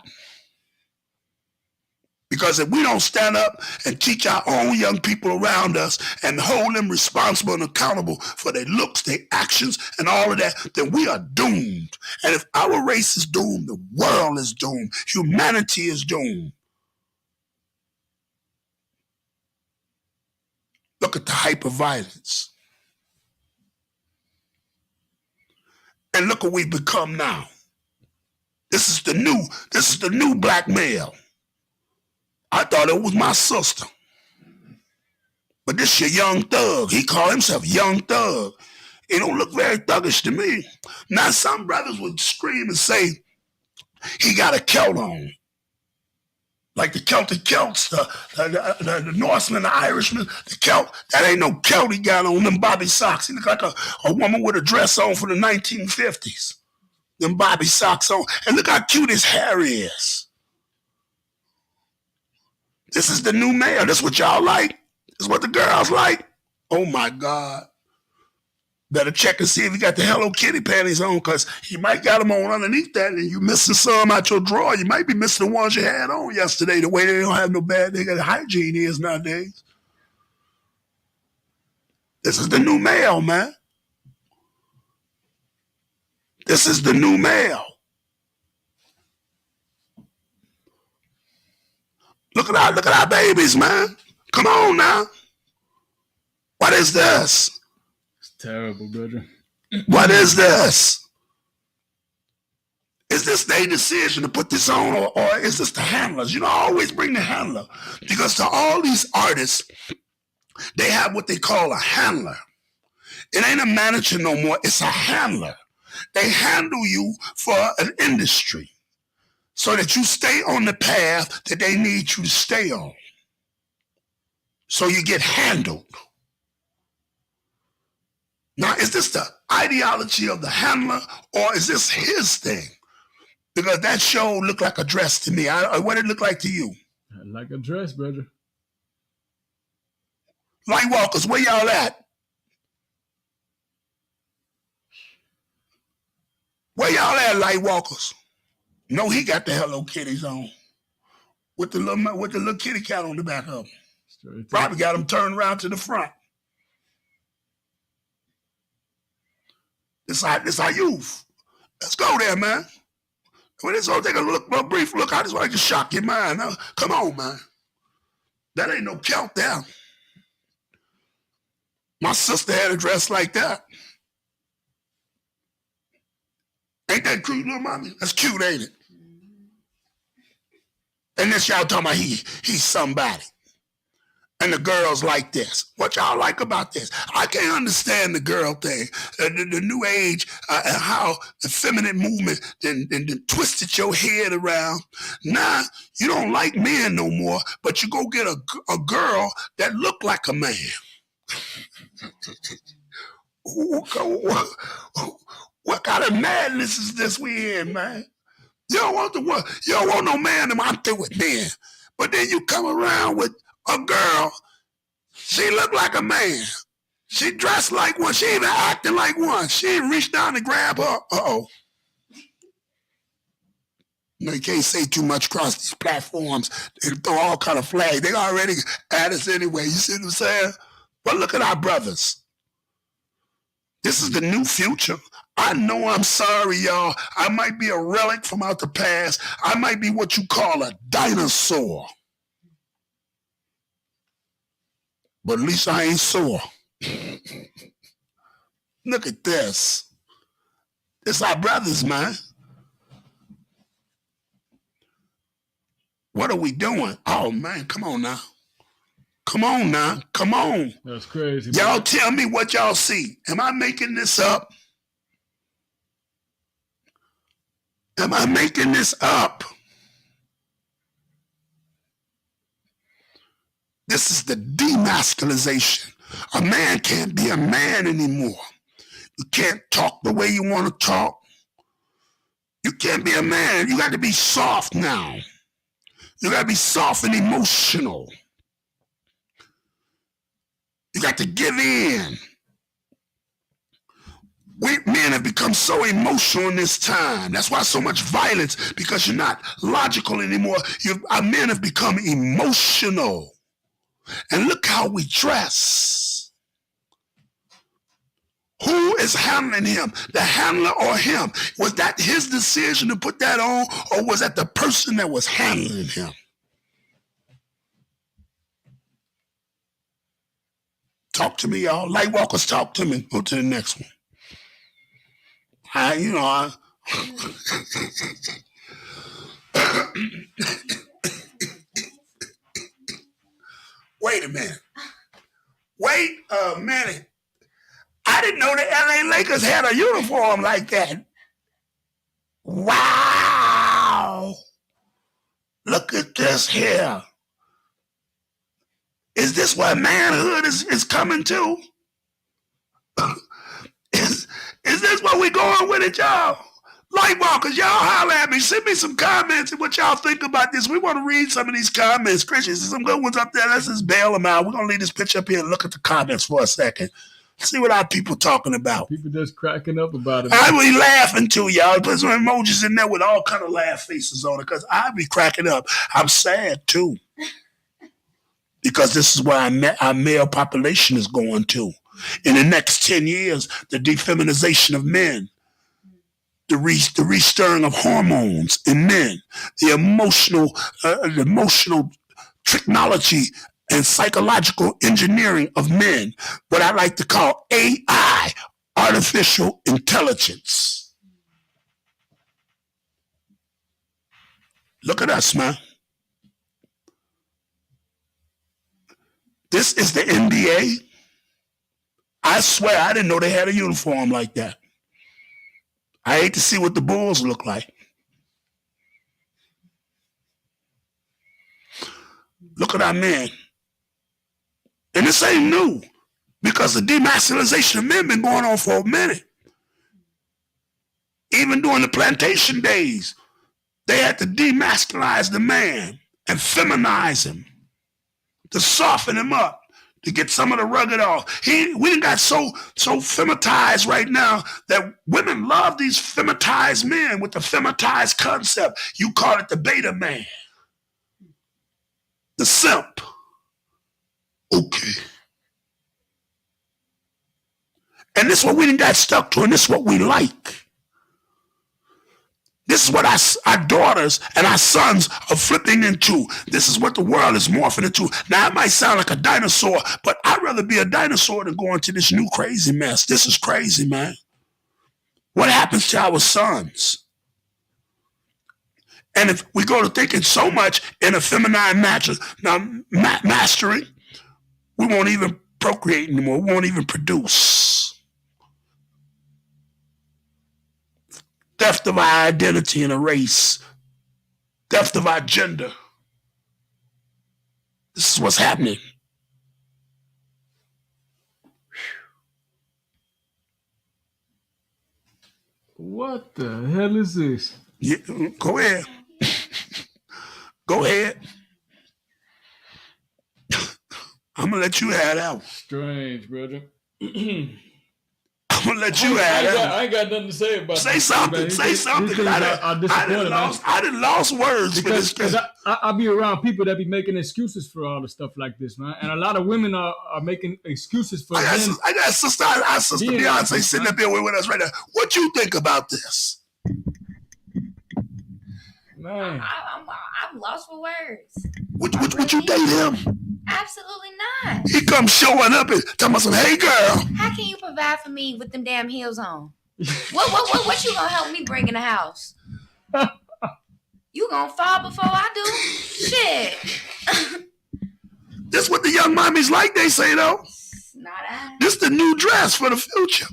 Because if we don't stand up and teach our own young people around us and hold them responsible and accountable for their looks, their actions, and all of that, then we are doomed. And if our race is doomed, the world is doomed. Humanity is doomed. Look at the hyperviolence. And look what we've become now. This is the new black male. I thought it was my sister. But this your young thug. He called himself Young Thug. He don't look very thuggish to me. Now some brothers would scream and say, he got a kilt on. Like the Celtic Celts, the Norsemen, the Irishmen, the Celt. That ain't no Celt he got on. Them Bobby socks. He look like a woman with a dress on from the 1950s. Them Bobby socks on. And look how cute his hair is. This is the new male. This is what y'all like. This is what the girls like. Oh my God. Better check and see if he got the Hello Kitty panties on, because he might got them on underneath that, and you missing some out your drawer. You might be missing the ones you had on yesterday, the way they don't have no bad, they got hygiene is nowadays. This is the new male, man. This is the new male. Look at our babies, man. Come on now. What is this? It's terrible, brother. What is this? Is this their decision to put this on, or is this the handlers? You know, I always bring the handler, because to all these artists, they have what they call a handler. It ain't a manager no more. It's a handler. They handle you for an industry so that you stay on the path that they need you to stay on. So you get handled. Now, is this the ideology of the handler, or is this his thing? Because that show looked like a dress to me. What did it look like to you? Like a dress, brother. Lightwalkers, where y'all at? Where y'all at, Lightwalkers? No, he got the Hello Kitties on. With the little kitty cat on the back of him. Probably got him turned around to the front. This our youth. Let's go there, man. When it's all take a brief look, I just want to shock your mind. Now, come on, man. That ain't no Celt there. My sister had a dress like that. Ain't that cute, little mommy? That's cute, ain't it? And this y'all talking about he's somebody. And the girls like this. What y'all like about this? I can't understand the girl thing, the new age, and how the feminine movement then twisted your head around. Nah, you don't like men no more, but you go get a girl that look like a man. What kind of madness is this we in, man? You don't want you don't want no man. I'm through with men. But then you come around with a girl. She look like a man. She dressed like one. She even acting like one. She ain't reached down to grab her. Uh-oh. No, you can't say too much across these platforms. They throw all kind of flags. They already at us anyway. You see what I'm saying? But look at our brothers. This is the new future. I know I'm sorry, y'all. I might be a relic from out the past. I might be what you call a dinosaur. But at least I ain't sore. Look at this. It's our brothers, man. What are we doing? Oh, man, come on now. Come on now. Come on. That's crazy. Y'all tell me what y'all see. Am I making this up? Am I making this up? This is the demasculization. A man can't be a man anymore. You can't talk the way you want to talk. You can't be a man. You got to be soft now. You got to be soft and emotional. You got to give in. We men have become so emotional in this time. That's why so much violence, because you're not logical anymore. Our men have become emotional. And look how we dress. Who is handling him? The handler or him? Was that his decision to put that on, or was that the person that was handling him? Talk to me, y'all. Lightwalkers, talk to me. Go to the next one. Wait a minute. Wait a minute. I didn't know the LA Lakers had a uniform like that. Wow. Look at this here. Is this where manhood is coming to? Is this where we going with it, y'all? Lightwalkers, y'all holler at me. Send me some comments and what y'all think about this. We want to read some of these comments. Christian, some good ones up there. Let's just bail them out. We're going to leave this picture up here and look at the comments for a second. See what our people talking about. People just cracking up about it. I be laughing too, y'all. Put some emojis in there with all kind of laugh faces on it, because I be cracking up. I'm sad too, because this is where our male population is going to. In the next 10 years, the defeminization of men, the restirring of hormones in men, the emotional technology and psychological engineering of men, what I like to call AI, artificial intelligence. Look at us, man. This is the NBA. I swear I didn't know they had a uniform like that. I hate to see what the Bulls look like. Look at our men. And this ain't new, because the demasculization of men been going on for a minute. Even during the plantation days, they had to demasculize the man and feminize him, to soften him up, to get some of the rugged off. We done got so femitized right now that women love these femitized men with the femitized concept. You call it the beta man, the simp. Okay. And this is what we done got stuck to, and this is what we like. This is what our daughters and our sons are flipping into. This is what the world is morphing into. Now, it might sound like a dinosaur, but I'd rather be a dinosaur than go into this new crazy mess. This is crazy, man. What happens to our sons? And if we go to thinking so much in a feminine mastering, We won't even procreate anymore. We won't even produce. Theft of our identity and a race. Theft of our gender. This is what's happening. What the hell is this? Yeah, go ahead. Go ahead. I'm gonna let you have that one. Strange, brother. I'm gonna let you have that one. I ain't got nothing to say about Say this, something. man. Say something. I done lost words because for this. I be around people that be making excuses for all the stuff like this, man. And a lot of women are making excuses for I got sister Beyonce sitting up here with us right now. What you think about this? Man, I'm lost for words. Would you date him? Absolutely not. He comes showing up and talking about some, hey girl. How can you provide for me with them damn heels on? What you gonna help me bring in the house? You gonna fall before I do? Shit. This what the young mommies like, they say though. Not I. This the new dress for the future.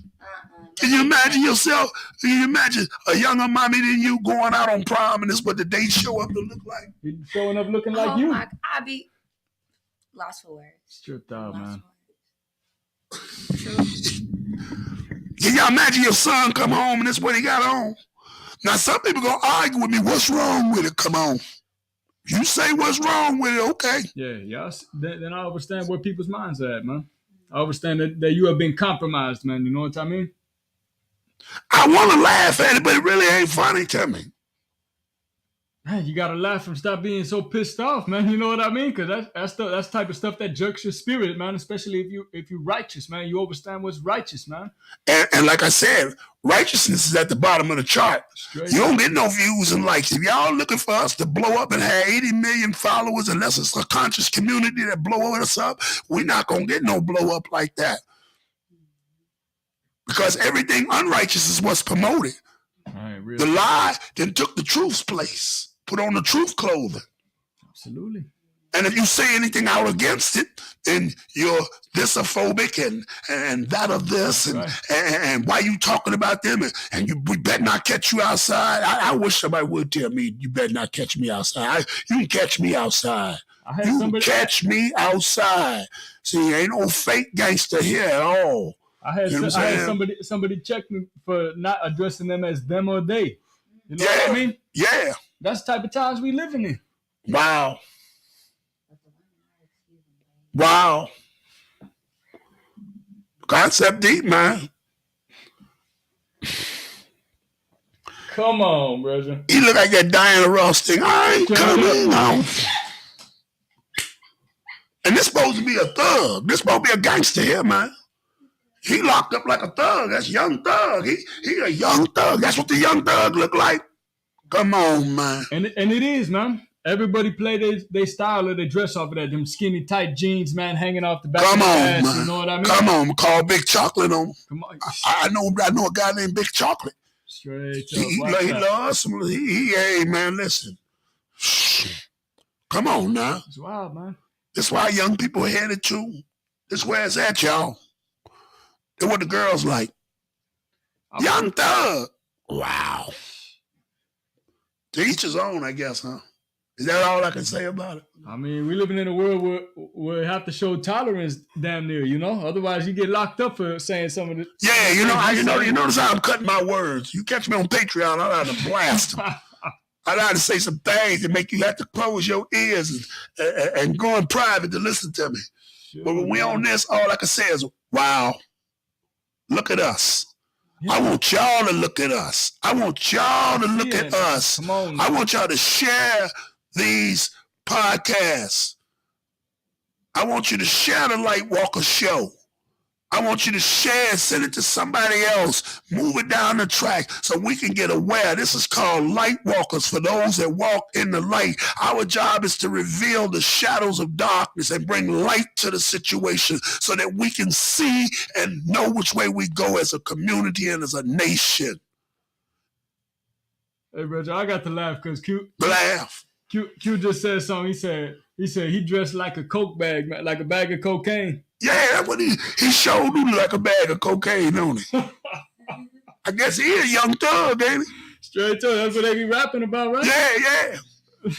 Can you imagine yourself? Can you imagine a younger mommy than you going out on prom and this what the dates show up to look like? you showing up looking like you. My, I be lost for words. Stripped out, man. Can y'all imagine your son come home and this what he got on? Now some people gonna argue with me. What's wrong with it? Come on. You say what's wrong with it, okay? Yeah. Then I understand where people's minds are at, man. I understand that you have been compromised, man. You know what I mean? I want to laugh at it, but it really ain't funny to me. Man, you gotta laugh and stop being so pissed off, man. You know what I mean? Because that's the type of stuff that jerks your spirit, man. Especially if you righteous, man. You understand what's righteous, man. And like I said, righteousness is at the bottom of the chart. Straight you don't get no views and likes. If y'all looking for us to blow up and have 80 million followers, unless it's a conscious community that blow us up, we're not gonna get no blow up like that. Because everything unrighteous is what's promoted. Really. The lie then took the truth's place. Put on the truth clothing. Absolutely. And if you say anything out against it, then you're thisophobic and that of this and why you talking about them and we better not catch you outside. I wish somebody would tell me you better not catch me outside. You can catch me outside. You can catch me outside. See, ain't no fake gangster here at all. I had somebody check me for not addressing them as them or they. You know what I mean? Yeah. That's the type of times we living in. Wow. Concept deep, man. Come on, brother. He look like that Diana Ross thing. I ain't coming out. And this supposed to be a thug. This supposed to be a gangster here, man. He locked up like a thug. That's young thug. He a young thug. That's what the young thug look like. Come on, man. And it is, man. Everybody play their style or they dress off of that. Them skinny, tight jeans, man, hanging off the back of the ass. Man. You know what I mean? Come on, call Big Chocolate on him. Come on. I know a guy named Big Chocolate. Straight up. He loves some. Hey, man, listen. Come on now. It's wild, man. That's why young people are headed to. This where it's at, y'all. That's what the girls like. Young thug. Wow. To each his own, I guess, huh? Is that all I can say about it? I mean, we living in a world where we have to show tolerance, damn near, you know. Otherwise, you get locked up for saying some of the. Yeah, you notice how I'm cutting my words. You catch me on Patreon, I like to blast them. I like to say some things that make you have to close your ears and go in private to listen to me. Sure, but when we on this, all I can say is, wow, look at us. Yeah. I want y'all to look at us. I want y'all to look at us. Come on, I want y'all to share these podcasts. I want you to share the Lightwalkers show. I want you to share and send it to somebody else. Move it down the track so we can get aware. This is called Lightwalkers for those that walk in the light. Our job is to reveal the shadows of darkness and bring light to the situation so that we can see and know which way we go as a community and as a nation. Hey, Roger, I got to laugh because Laugh. Q just said something. He said he dressed like a coke bag, man, like a bag of cocaine. Yeah, that's what he showed me like a bag of cocaine, don't he? I guess he a young thug, ain't he? Straight up, that's what they be rapping about, right? Yeah.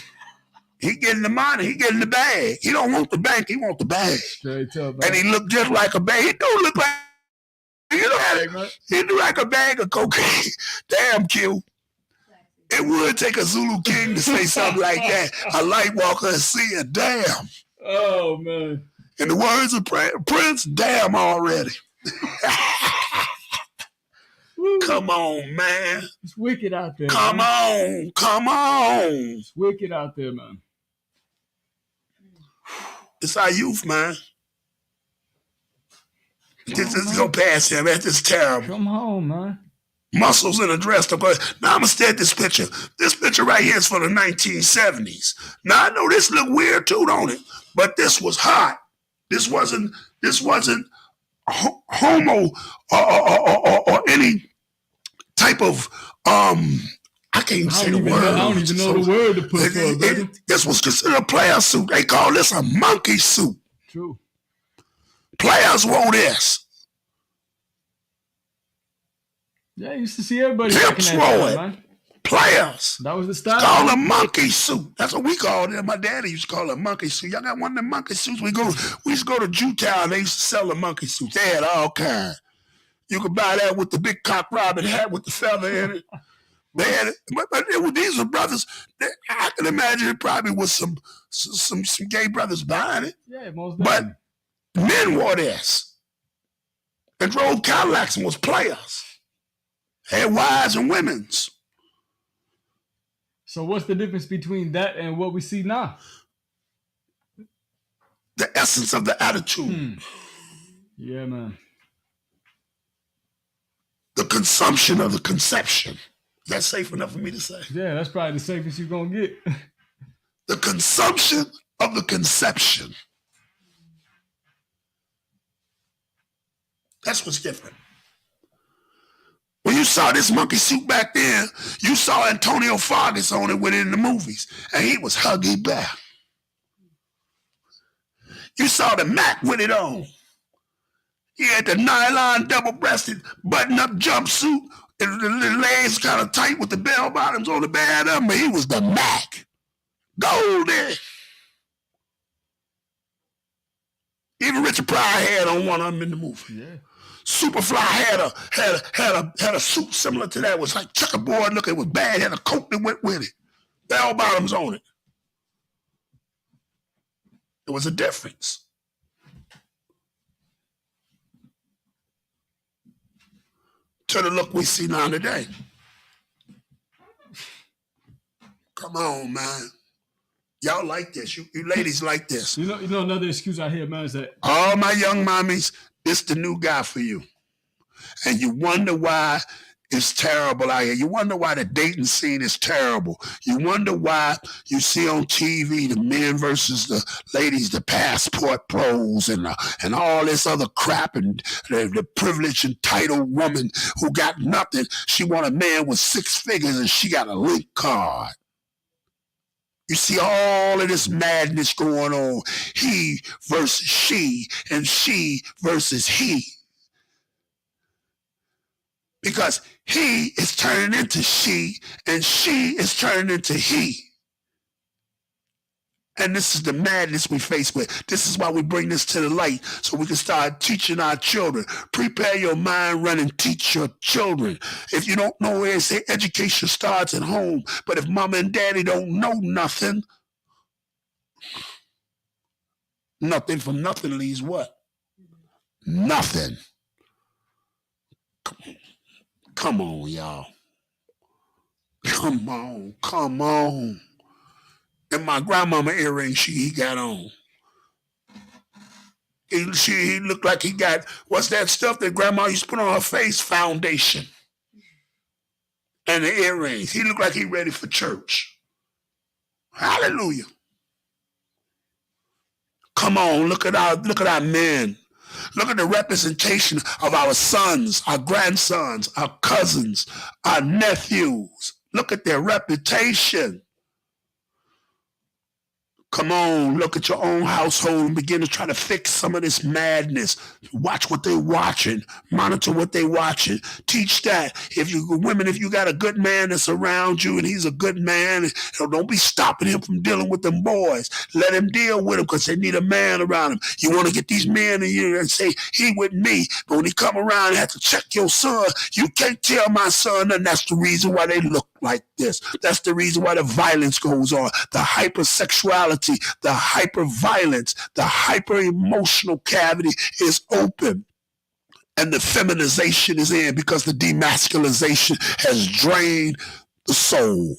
He getting the money, he getting the bag. He don't want the bank, he want the bag. Straight up, man. And he look just like a bag. He don't look like, he look like a bag of cocaine. Damn, Q. It would take a Zulu king to say something like that. A Lightwalker and see it. Damn. Oh, man. In the words of Prince, damn already. Come on, man. It's wicked out there. Come on. It's wicked out there, man. It's our youth, man. Just go past him. That's terrible. Come home, man. Muscles in a dress. Now I'm gonna stare at this picture. This picture right here is for the 1970s. Now I know this look weird too, don't it? But this was hot. This wasn't homo or any type of I can't even say the word. I don't even know the word to put for it, brother. This was considered a player suit. They call this a monkey suit. True. Players wore this. Yeah, I used to see everybody Pimps wore it. Man. Players. That was the style. It's called a monkey suit. That's what we called it. My daddy used to call it a monkey suit. Y'all got one of them monkey suits? We used to go to Jewtown. They used to sell the monkey suits. They had all kinds. You could buy that with the big cock robin hat with the feather in it. They had it. But these were brothers. I can imagine it probably was some gay brothers buying it. Yeah, most definitely. But men wore this and drove Cadillacs and was players. Had wives and women's. So what's the difference between that and what we see now? The essence of the attitude. Yeah, man. The consumption of the conception. Is that safe enough for me to say? Yeah, that's probably the safest you're going to get. The consumption of the conception. That's what's different. When you saw this monkey suit back then, you saw Antonio Fargas on it with it in the movies, and he was Huggy Bear. You saw the Mac with it on. He had the nylon double-breasted button-up jumpsuit, and the legs kind of tight with the bell bottoms on the bad of him, but he was the Mac. Golden. Even Richard Pryor had on one of them in the movie. Yeah. Superfly had a suit similar to that. It was like checkerboard looking. It was bad. Had a coat that went with it. Bell bottoms on it. There was a difference. To the look we see now today. Come on, man. Y'all like this. You ladies like this. You know another excuse I hear, man, is that all my young mommies, it's the new guy for you. And you wonder why it's terrible out here. You wonder why the dating scene is terrible. You wonder why you see on TV the men versus the ladies, the passport pros and all this other crap, and the privileged and titled woman who got nothing. She want a man with 6 figures and she got a link card. You see all of this madness going on. He versus she, and she versus he. Because he is turning into she, and she is turning into he. And this is the madness we face with. This is why we bring this to the light, so we can start teaching our children. Prepare your mind, run and teach your children. If you don't know where, say education starts at home. But if mama and daddy don't know nothing, nothing from nothing leaves what? Nothing. Come on, y'all. Come on. And my grandmama earring he got on. He looked like he got, what's that stuff that grandma used to put on her face? Foundation. And the earrings. He looked like he ready for church. Hallelujah. Come on, look at our men. Look at the representation of our sons, our grandsons, our cousins, our nephews. Look at their reputation. Come on, look at your own household and begin to try to fix some of this madness. Watch what they're watching. Monitor what they're watching. Teach that. If you got a good man that's around you and he's a good man, don't be stopping him from dealing with them boys. Let him deal with them because they need a man around him. You want to get these men in here and say, he with me. But when he come around and have to check your son, you can't tell my son, and that's the reason why they look like this. That's the reason why the violence goes on. The hypersexuality, the hyperviolence, the hyper-emotional cavity is open. And the feminization is in because the demasculization has drained the soul.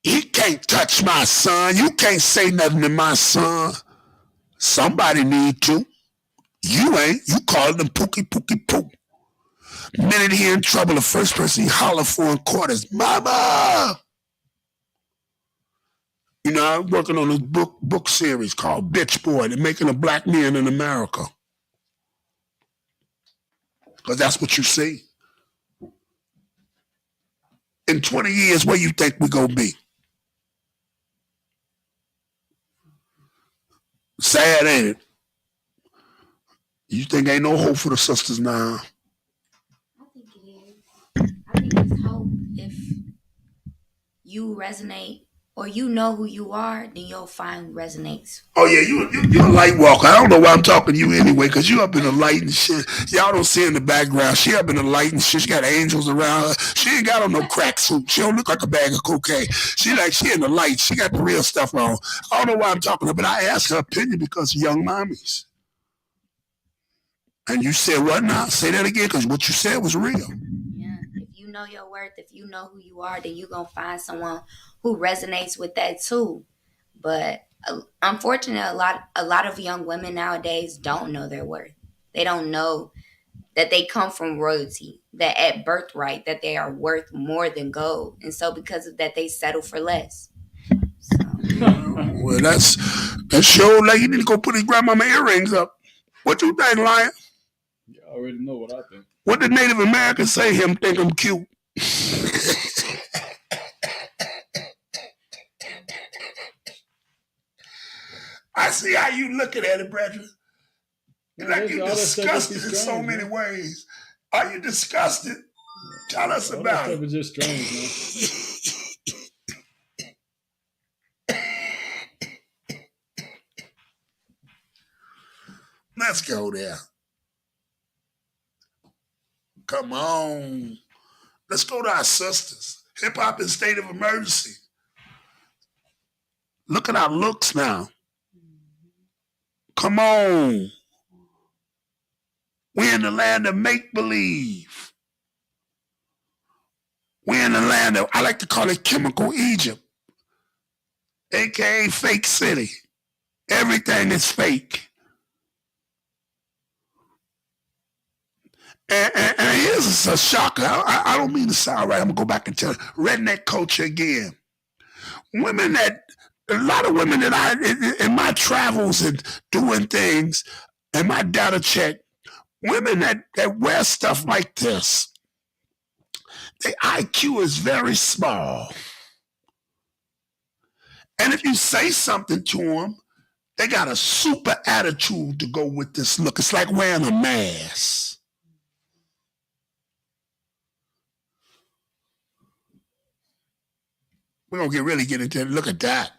He can't touch my son. You can't say nothing to my son. Somebody need to. You ain't. You calling them pookie pookie poop. Minute he in trouble, the first person he holler for in court is mama. You know, I'm working on a book series called Bitch Boy. They're making a black man in America. Because that's what you see. In 20 years, where you think we gonna be? Sad, ain't it? You think ain't no hope for the sisters now? I think it's hope. If you resonate or you know who you are, then you'll find resonates. Oh yeah, you're a light walker. I don't know why I'm talking to you anyway, because you up in the light and shit. Y'all don't see in the background. She up in the light and shit. She got angels around her. She ain't got on no crack suit. She don't look like a bag of cocaine. She in the light. She got the real stuff on. I don't know why I'm talking to her, but I asked her opinion because young mommies. And you said what now? Say that again, because what you said was real. Yeah, if you know your worth, if you know who you are, then you're going to find someone who resonates with that too. But unfortunately, a lot of young women nowadays don't know their worth. They don't know that they come from royalty, that at birthright, that they are worth more than gold. And so because of that, they settle for less. So. Well, that's sure like you need to go put his grandmama earrings up. What you think, Lion? You already know what I think. What did Native Americans say? Him think I'm cute. I see how you looking at it, brethren. Like you disgusted in so many ways. Are you disgusted? Tell us about it. It was just strange, man. Let's go there. Come on. Let's go to our sisters. Hip hop in state of emergency. Look at our looks now. Come on. We're in the land of make-believe. We're in the land of, I like to call it chemical Egypt, aka fake city. Everything is fake. And here's a shocker. I don't mean to sound right. I'm going to go back and tell you. Redneck culture again. A lot of women that in my travels and doing things, and my data check, women that wear stuff like this, their IQ is very small. And if you say something to them, they got a super attitude to go with this look. It's like wearing a mask. We're going to really get into it. Look at that.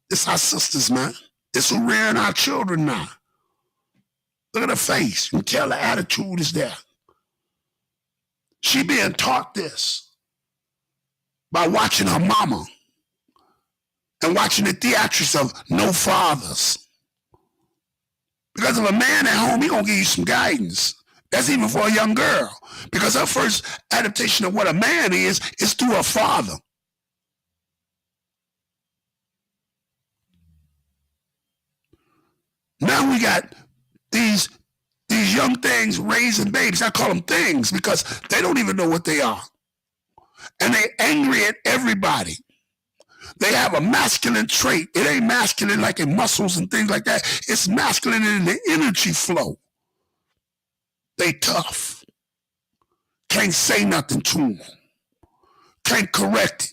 It's our sisters, man. It's who rearing our children now. Look at her face. You can tell the attitude is there. She being taught this by watching her mama and watching the theatrics of no fathers. Because of a man at home, he going to give you some guidance. That's even for a young girl. Because her first adaptation of what a man is through her father. Now we got these young things raising babies. I call them things because they don't even know what they are. And they angry at everybody. They have a masculine trait. It ain't masculine like in muscles and things like that. It's masculine in the energy flow. They tough. Can't say nothing to them. Can't correct it.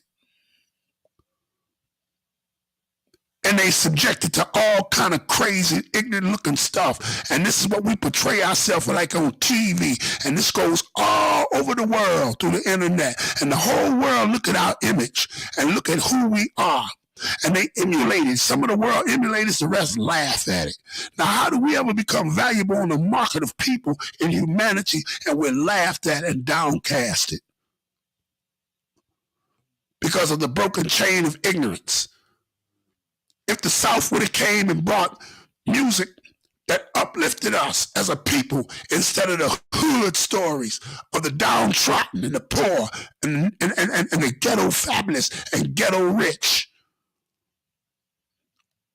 And they subjected to all kind of crazy, ignorant looking stuff. And this is what we portray ourselves like on TV. And this goes all over the world through the internet. And the whole world look at our image and look at who we are. And they emulate it. Some of the world emulators, the rest laugh at it. Now, how do we ever become valuable on the market of people in humanity and we're laughed at and downcasted? Because of the broken chain of ignorance. If the South would have came and brought music that uplifted us as a people instead of the hood stories of the downtrodden and the poor and the ghetto fabulous and ghetto rich.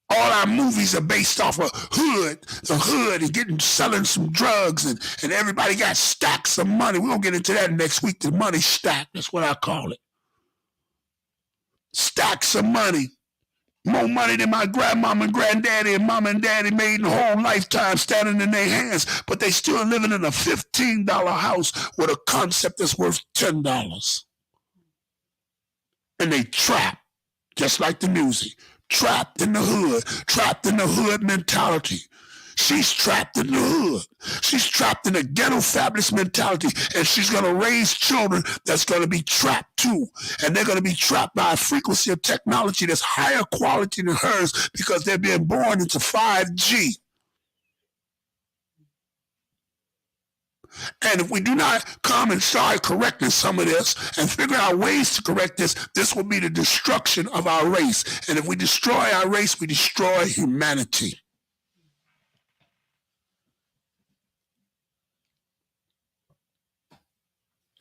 All our movies are based off of the hood and selling some drugs and everybody got stacks of money. We're going to get into that next week, the money stack. That's what I call it. Stacks of money. More money than my grandmama and granddaddy and mama and daddy made in a whole lifetime standing in their hands, but they still living in a $15 house with a concept that's worth $10. And they trapped, just like the music, trapped in the hood mentality. She's trapped in the hood. She's trapped in a ghetto fabulous mentality, and she's going to raise children that's going to be trapped too. And they're going to be trapped by a frequency of technology that's higher quality than hers because they're being born into 5G. And if we do not come and start correcting some of this and figure out ways to correct this, this will be the destruction of our race. And if we destroy our race, we destroy humanity.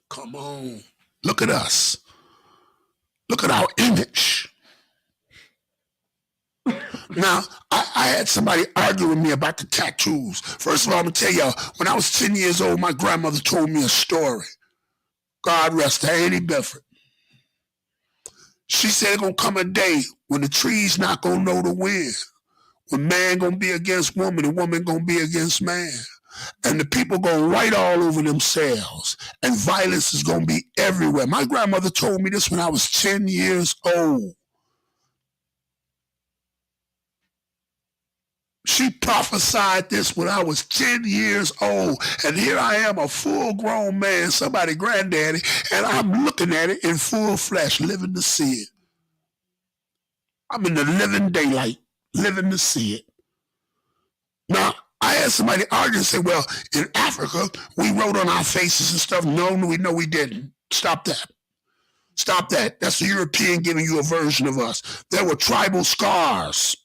Come on. Look at us. Look at our image. Now, I had somebody argue with me about the tattoos. First of all, I'm going to tell y'all, when I was 10 years old, my grandmother told me a story. God rest her, Annie Bedford. She said it's going to come a day when the tree's not going to know the wind. When man going to be against woman and woman going to be against man. And the people going to write all over themselves. And violence is going to be everywhere. My grandmother told me this when I was 10 years old. She prophesied this when I was 10 years old. And here I am, a full-grown man, somebody granddaddy, and I'm looking at it in full flesh, living to see it. I'm in the living daylight, living to see it. Now, I had somebody argue and say, well, in Africa, we wrote on our faces and stuff. No, we didn't. Stop that. Stop that. That's the European giving you a version of us. There were tribal scars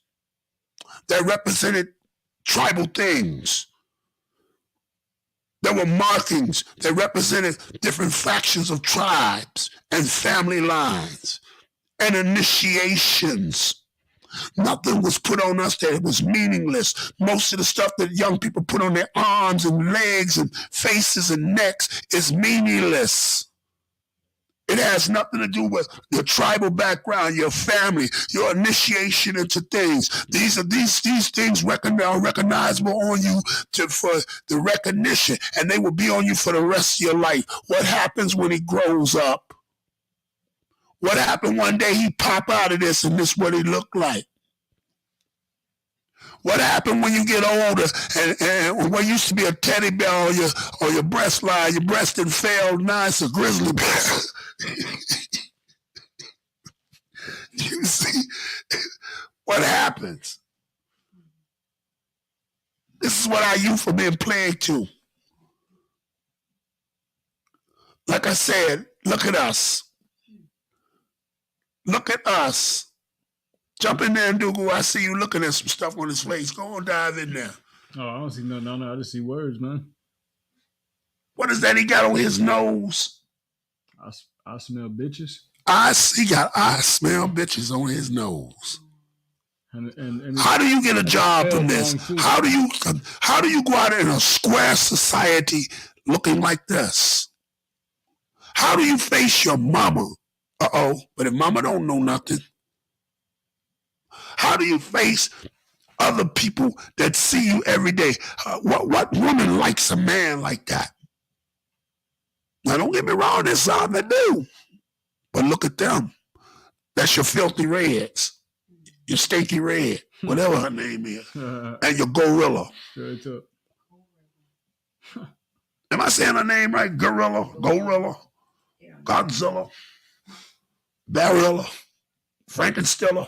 that represented tribal things. There were markings that represented different factions of tribes and family lines and initiations. Nothing was put on us that it was meaningless. Most of the stuff that young people put on their arms and legs and faces and necks is meaningless. It has nothing to do with your tribal background, your family, your initiation into things. These things are recognizable on you for the recognition, and they will be on you for the rest of your life. What happens when he grows up? What happened one day he pop out of this and this is what he looked like? What happened when you get older and what used to be a teddy bear or your breast line, your breast and fell nice, a grizzly bear? You see what happens? This is what our youth are being plagued to. Like I said, look at us. Look at us. Jump in there and Dougal. I see you looking at some stuff on his face. Go on, dive in there. Oh, I don't see nothing. No, I just see words, man. What is that he got on his nose? I smell bitches. He got I smell bitches on his nose. And how do you get a job from this? How do you go out in a square society looking like this? How do you face your mama? But if mama don't know nothing, how do you face other people that see you every day? What woman likes a man like that? Now, don't get me wrong, there's some that do. But look at them. That's your filthy reds, your stinky red, whatever her name is, and your gorilla. Straight up. Am I saying her name right? Gorilla, Godzilla, Barilla, Frankenstiller.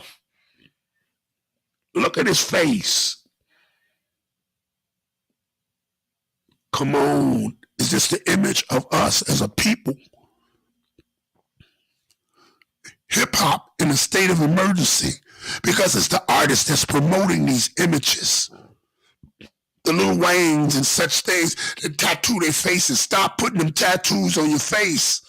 Look at his face. Come on. Is this the image of us as a people? Hip-hop in a state of emergency because it's the artist that's promoting these images. The Lil Waynes and such things that tattoo their faces. Stop putting them tattoos on your face.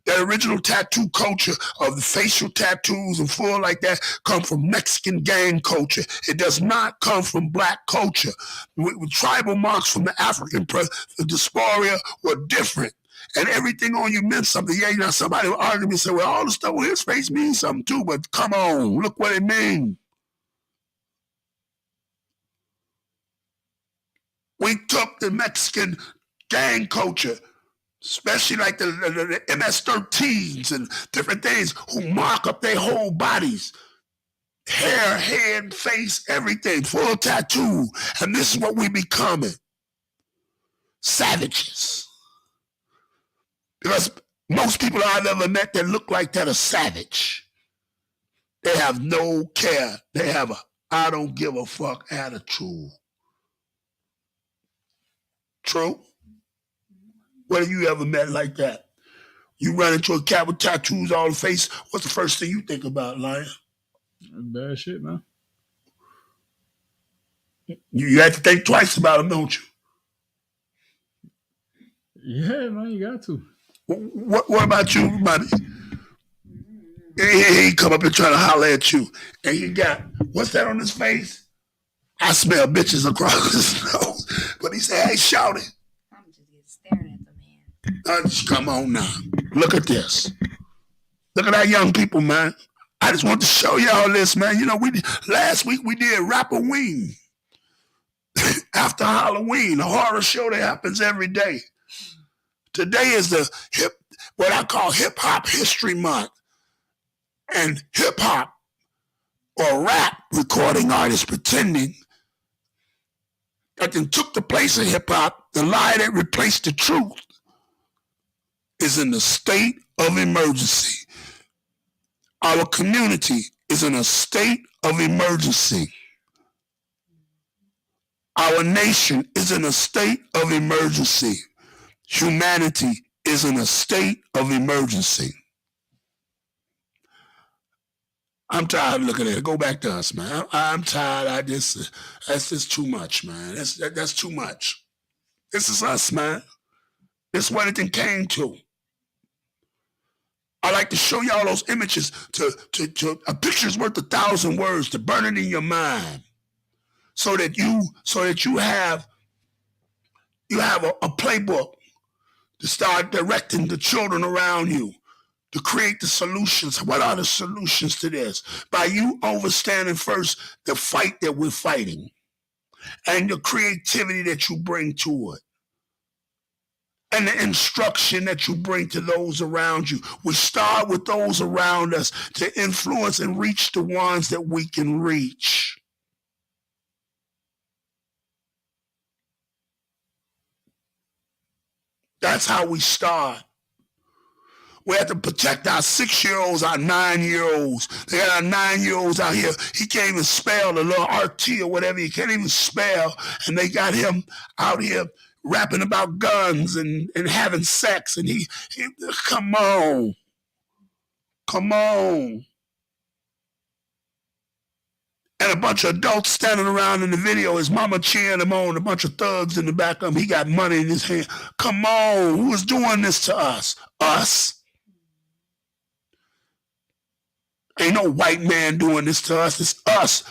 That original tattoo culture of the facial tattoos and full like that come from Mexican gang culture. It does not come from black culture. With tribal marks from the African diaspora were different. And everything on you meant something. Yeah, you know, somebody will argue and say, well, all the stuff on his face means something too, but come on, look what it means. We took the Mexican gang culture, especially like the MS-13s and different things, who mark up their whole bodies. Hair, head, face, everything, full tattoo. And this is what we becoming. Savages. Because most people I've ever met that look like that are savage. They have no care. They have a I don't give a fuck attitude. True? What have you ever met like that? You run into a cat with tattoos all the face, what's the first thing you think about, Lion? Bad shit, man. You have to think twice about them, don't you? Yeah, man, you got to. What about you, buddy? He come up and try to holler at you. And he got, what's that on his face? I smell bitches across his nose. But he said, hey, shout it. I'm just staring at the man. Just come on now. Look at this. Look at our young people, man. I just want to show y'all this, man. You know, last week we did Rapperween. After Halloween, a horror show that happens every day. Today is what I call hip-hop history month. And hip-hop or rap recording artists pretending that then took the place of hip-hop, the lie that replaced the truth, is in a state of emergency. Our community is in a state of emergency. Our nation is in a state of emergency. Humanity is in a state of emergency. I'm tired of looking at it. Go back to us, man. I'm tired. That's just too much, man. That's too much. This is us, man. This is what it came to. I like to show y'all those images to a picture's worth 1,000 words, to burn it in your mind. So that you have a playbook to start directing the children around you, to create the solutions. What are the solutions to this? By you understanding first the fight that we're fighting and the creativity that you bring to it and the instruction that you bring to those around you. We start with those around us to influence and reach the ones that we can reach. That's how we start. We have to protect our 6-year-olds, our 9-year-olds. They got our 9-year-olds out here. He can't even spell the little RT or whatever. He can't even spell. And they got him out here rapping about guns and having sex. And he come on. Come on. And a bunch of adults standing around in the video, his mama cheering him on, a bunch of thugs in the back of him. He got money in his hand. Come on, who is doing this to us? Us. Ain't no white man doing this to us. It's us.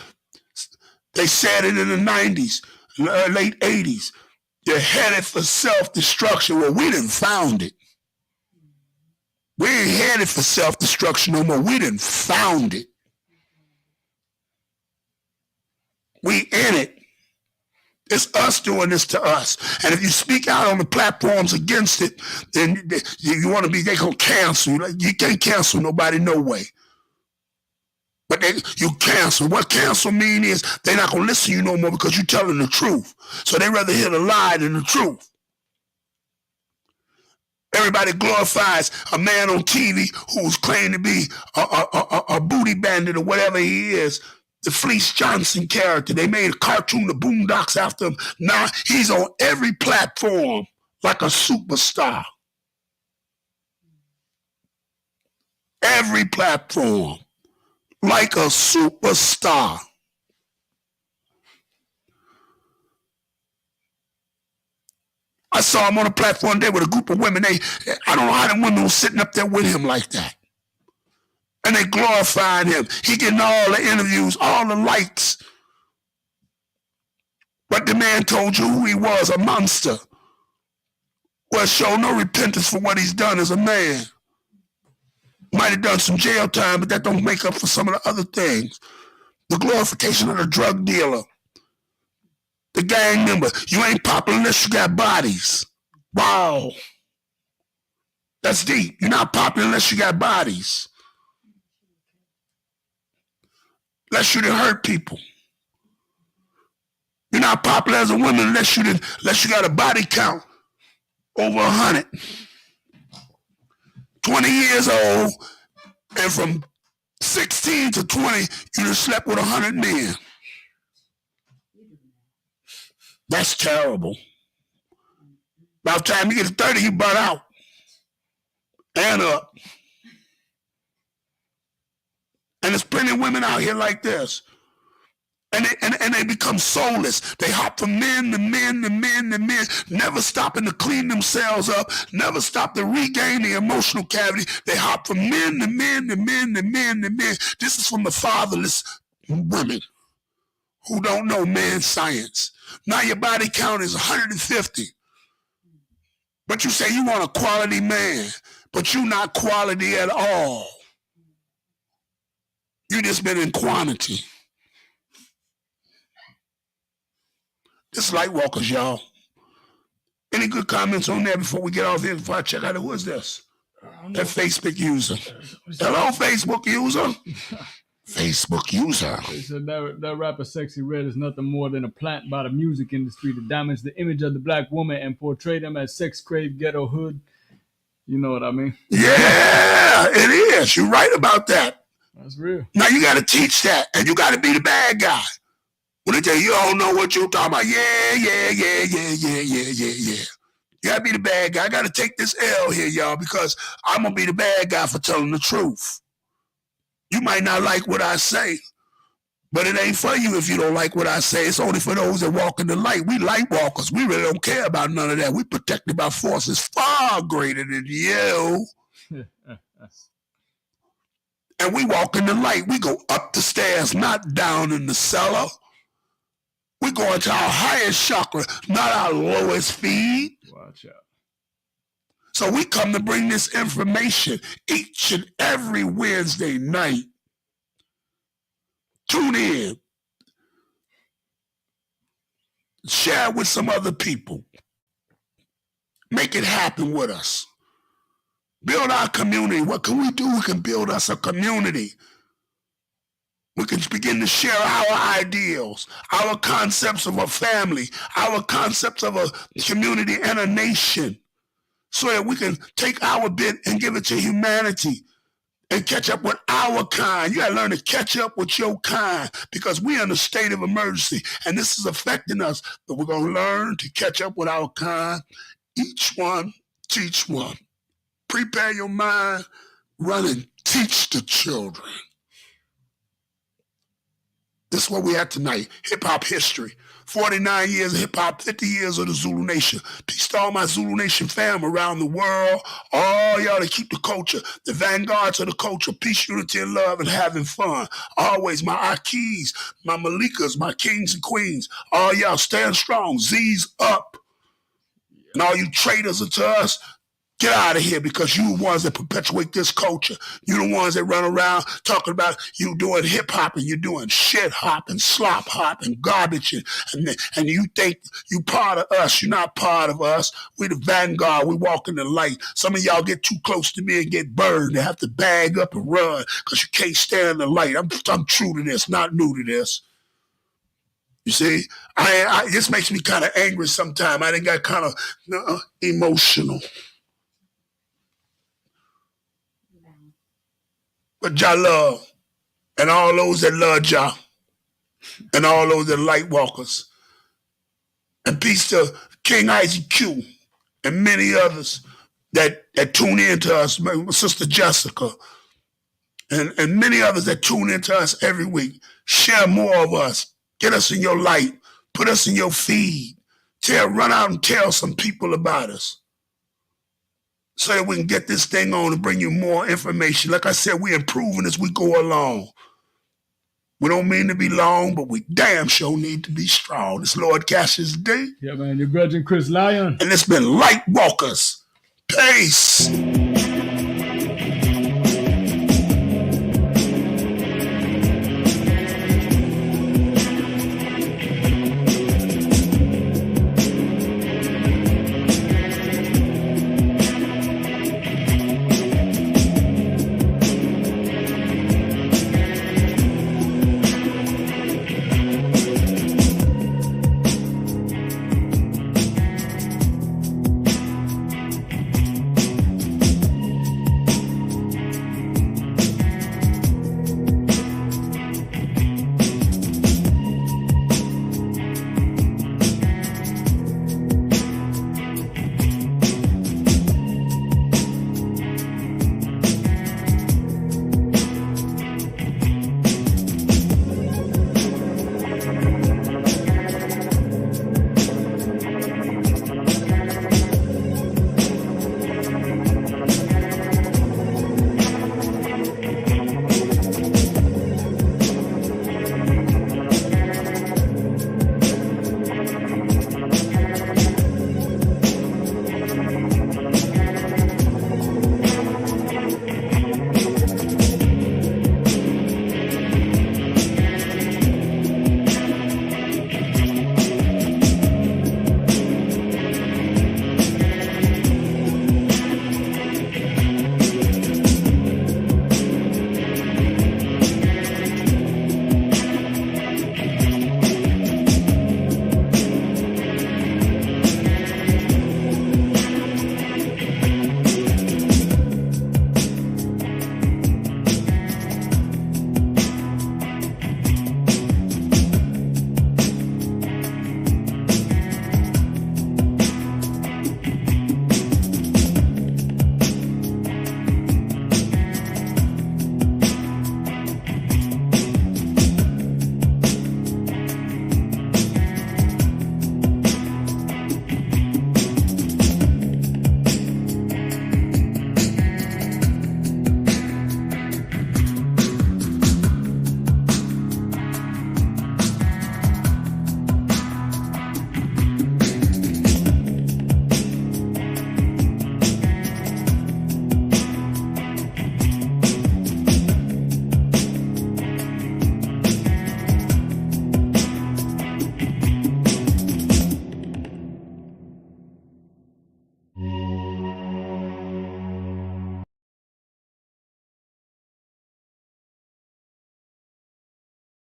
They said it in the 90s, late 80s. You're headed for self-destruction. Well, we done found it. We ain't headed for self-destruction no more. We done found it. We in it. It's us doing this to us. And if you speak out on the platforms against it, then you want to be, they going to cancel. You can't cancel nobody no way. But you cancel. What cancel mean is they're not going to listen to you no more because you're telling the truth. So they rather hear the lie than the truth. Everybody glorifies a man on TV who's claimed to be a booty bandit or whatever he is. The Fleece Johnson character. They made a cartoon, The Boondocks, after him. Now he's on every platform like a superstar. Every platform like a superstar. I saw him on a platform there with a group of women. I don't know how them women were sitting up there with him like that. And they glorifying him. He getting all the interviews, all the likes. But the man told you who he was, a monster. Well, show no repentance for what he's done as a man. Might have done some jail time, but that don't make up for some of the other things. The glorification of the drug dealer. The gang member. You ain't popular unless you got bodies. Wow. That's deep. You're not popular unless you got bodies. Unless you didn't hurt people. You're not popular as a woman unless you got a body count over 100. 20 years old, and from 16 to 20, you just slept with 100 men. That's terrible. By the time you get to 30, you burn out. And up. And there's plenty of women out here like this. And they become soulless. They hop from men to men to men to men, never stopping to clean themselves up, never stop to regain the emotional cavity. They hop from men to men to men to men to men. This is from the fatherless women who don't know man's science. Now your body count is 150. But you say you want a quality man, but you're not quality at all. You just been in quantity. This is Lightwalkers, y'all. Any good comments on there before we get off here? Before I check out who is this? That Facebook user. Hello, Facebook user. Facebook user. They said that rapper Sexy Red is nothing more than a plant by the music industry to damage the image of the black woman and portray them as sex-craved ghetto hood. You know what I mean? Yeah, it is. You're right about that. That's real. Now you got to teach that, and you got to be the bad guy. When they tell you don't know what you're talking about, yeah. You got to be the bad guy. I got to take this L here, y'all, because I'm going to be the bad guy for telling the truth. You might not like what I say, but it ain't for you if you don't like what I say. It's only for those that walk in the light. We light walkers. We really don't care about none of that. We protected by forces far greater than you. And we walk in the light. We go up the stairs, not down in the cellar. We go into our highest chakra, not our lowest feed. Watch out. So we come to bring this information each and every Wednesday night. Tune in. Share with some other people. Make it happen with us. Build our community. What can we do? We can build us a community. We can begin to share our ideals, our concepts of a family, our concepts of a community and a nation, so that we can take our bit and give it to humanity and catch up with our kind. You got to learn to catch up with your kind because we're in a state of emergency and this is affecting us. But we're going to learn to catch up with our kind. Each one, teach one. Prepare your mind, run and teach the children. This is what we had tonight. Hip-hop history. 49 years of hip-hop, 50 years of the Zulu Nation. Peace to all my Zulu Nation fam around the world. All y'all that keep the culture, the vanguards of the culture. Peace, unity, and love, and having fun. Always my Akis, my Malikas, my kings and queens. All y'all stand strong. Z's up. And all you traitors to us, Get out of here, because you the ones that perpetuate this culture. You the ones that run around talking about you doing hip hop and you doing shit hop and slop hop and garbage and you think you part of us. You're not part of us. We the vanguard. We walk in the light. Some of y'all get too close to me and get burned. They have to bag up and run because you can't stand the light. I'm true to this, not new to this. You see, this makes me kind of angry sometimes. I done got kind of emotional. But y'all love, and all those that love y'all, and all those that Lightwalkers, and peace to King Isaac Q, and many others that tune in to us, my sister Jessica, and many others that tune in to us every week. Share more of us. Get us in your light. Put us in your feed. Run out and tell some people about us, so that we can get this thing on and bring you more information. Like I said, we're improving as we go along. We don't mean to be long, but we damn sure need to be strong. It's Lord Cash's day. Yeah, man. You're grudging Chris Lyon. And it's been Lightwalkers. Peace.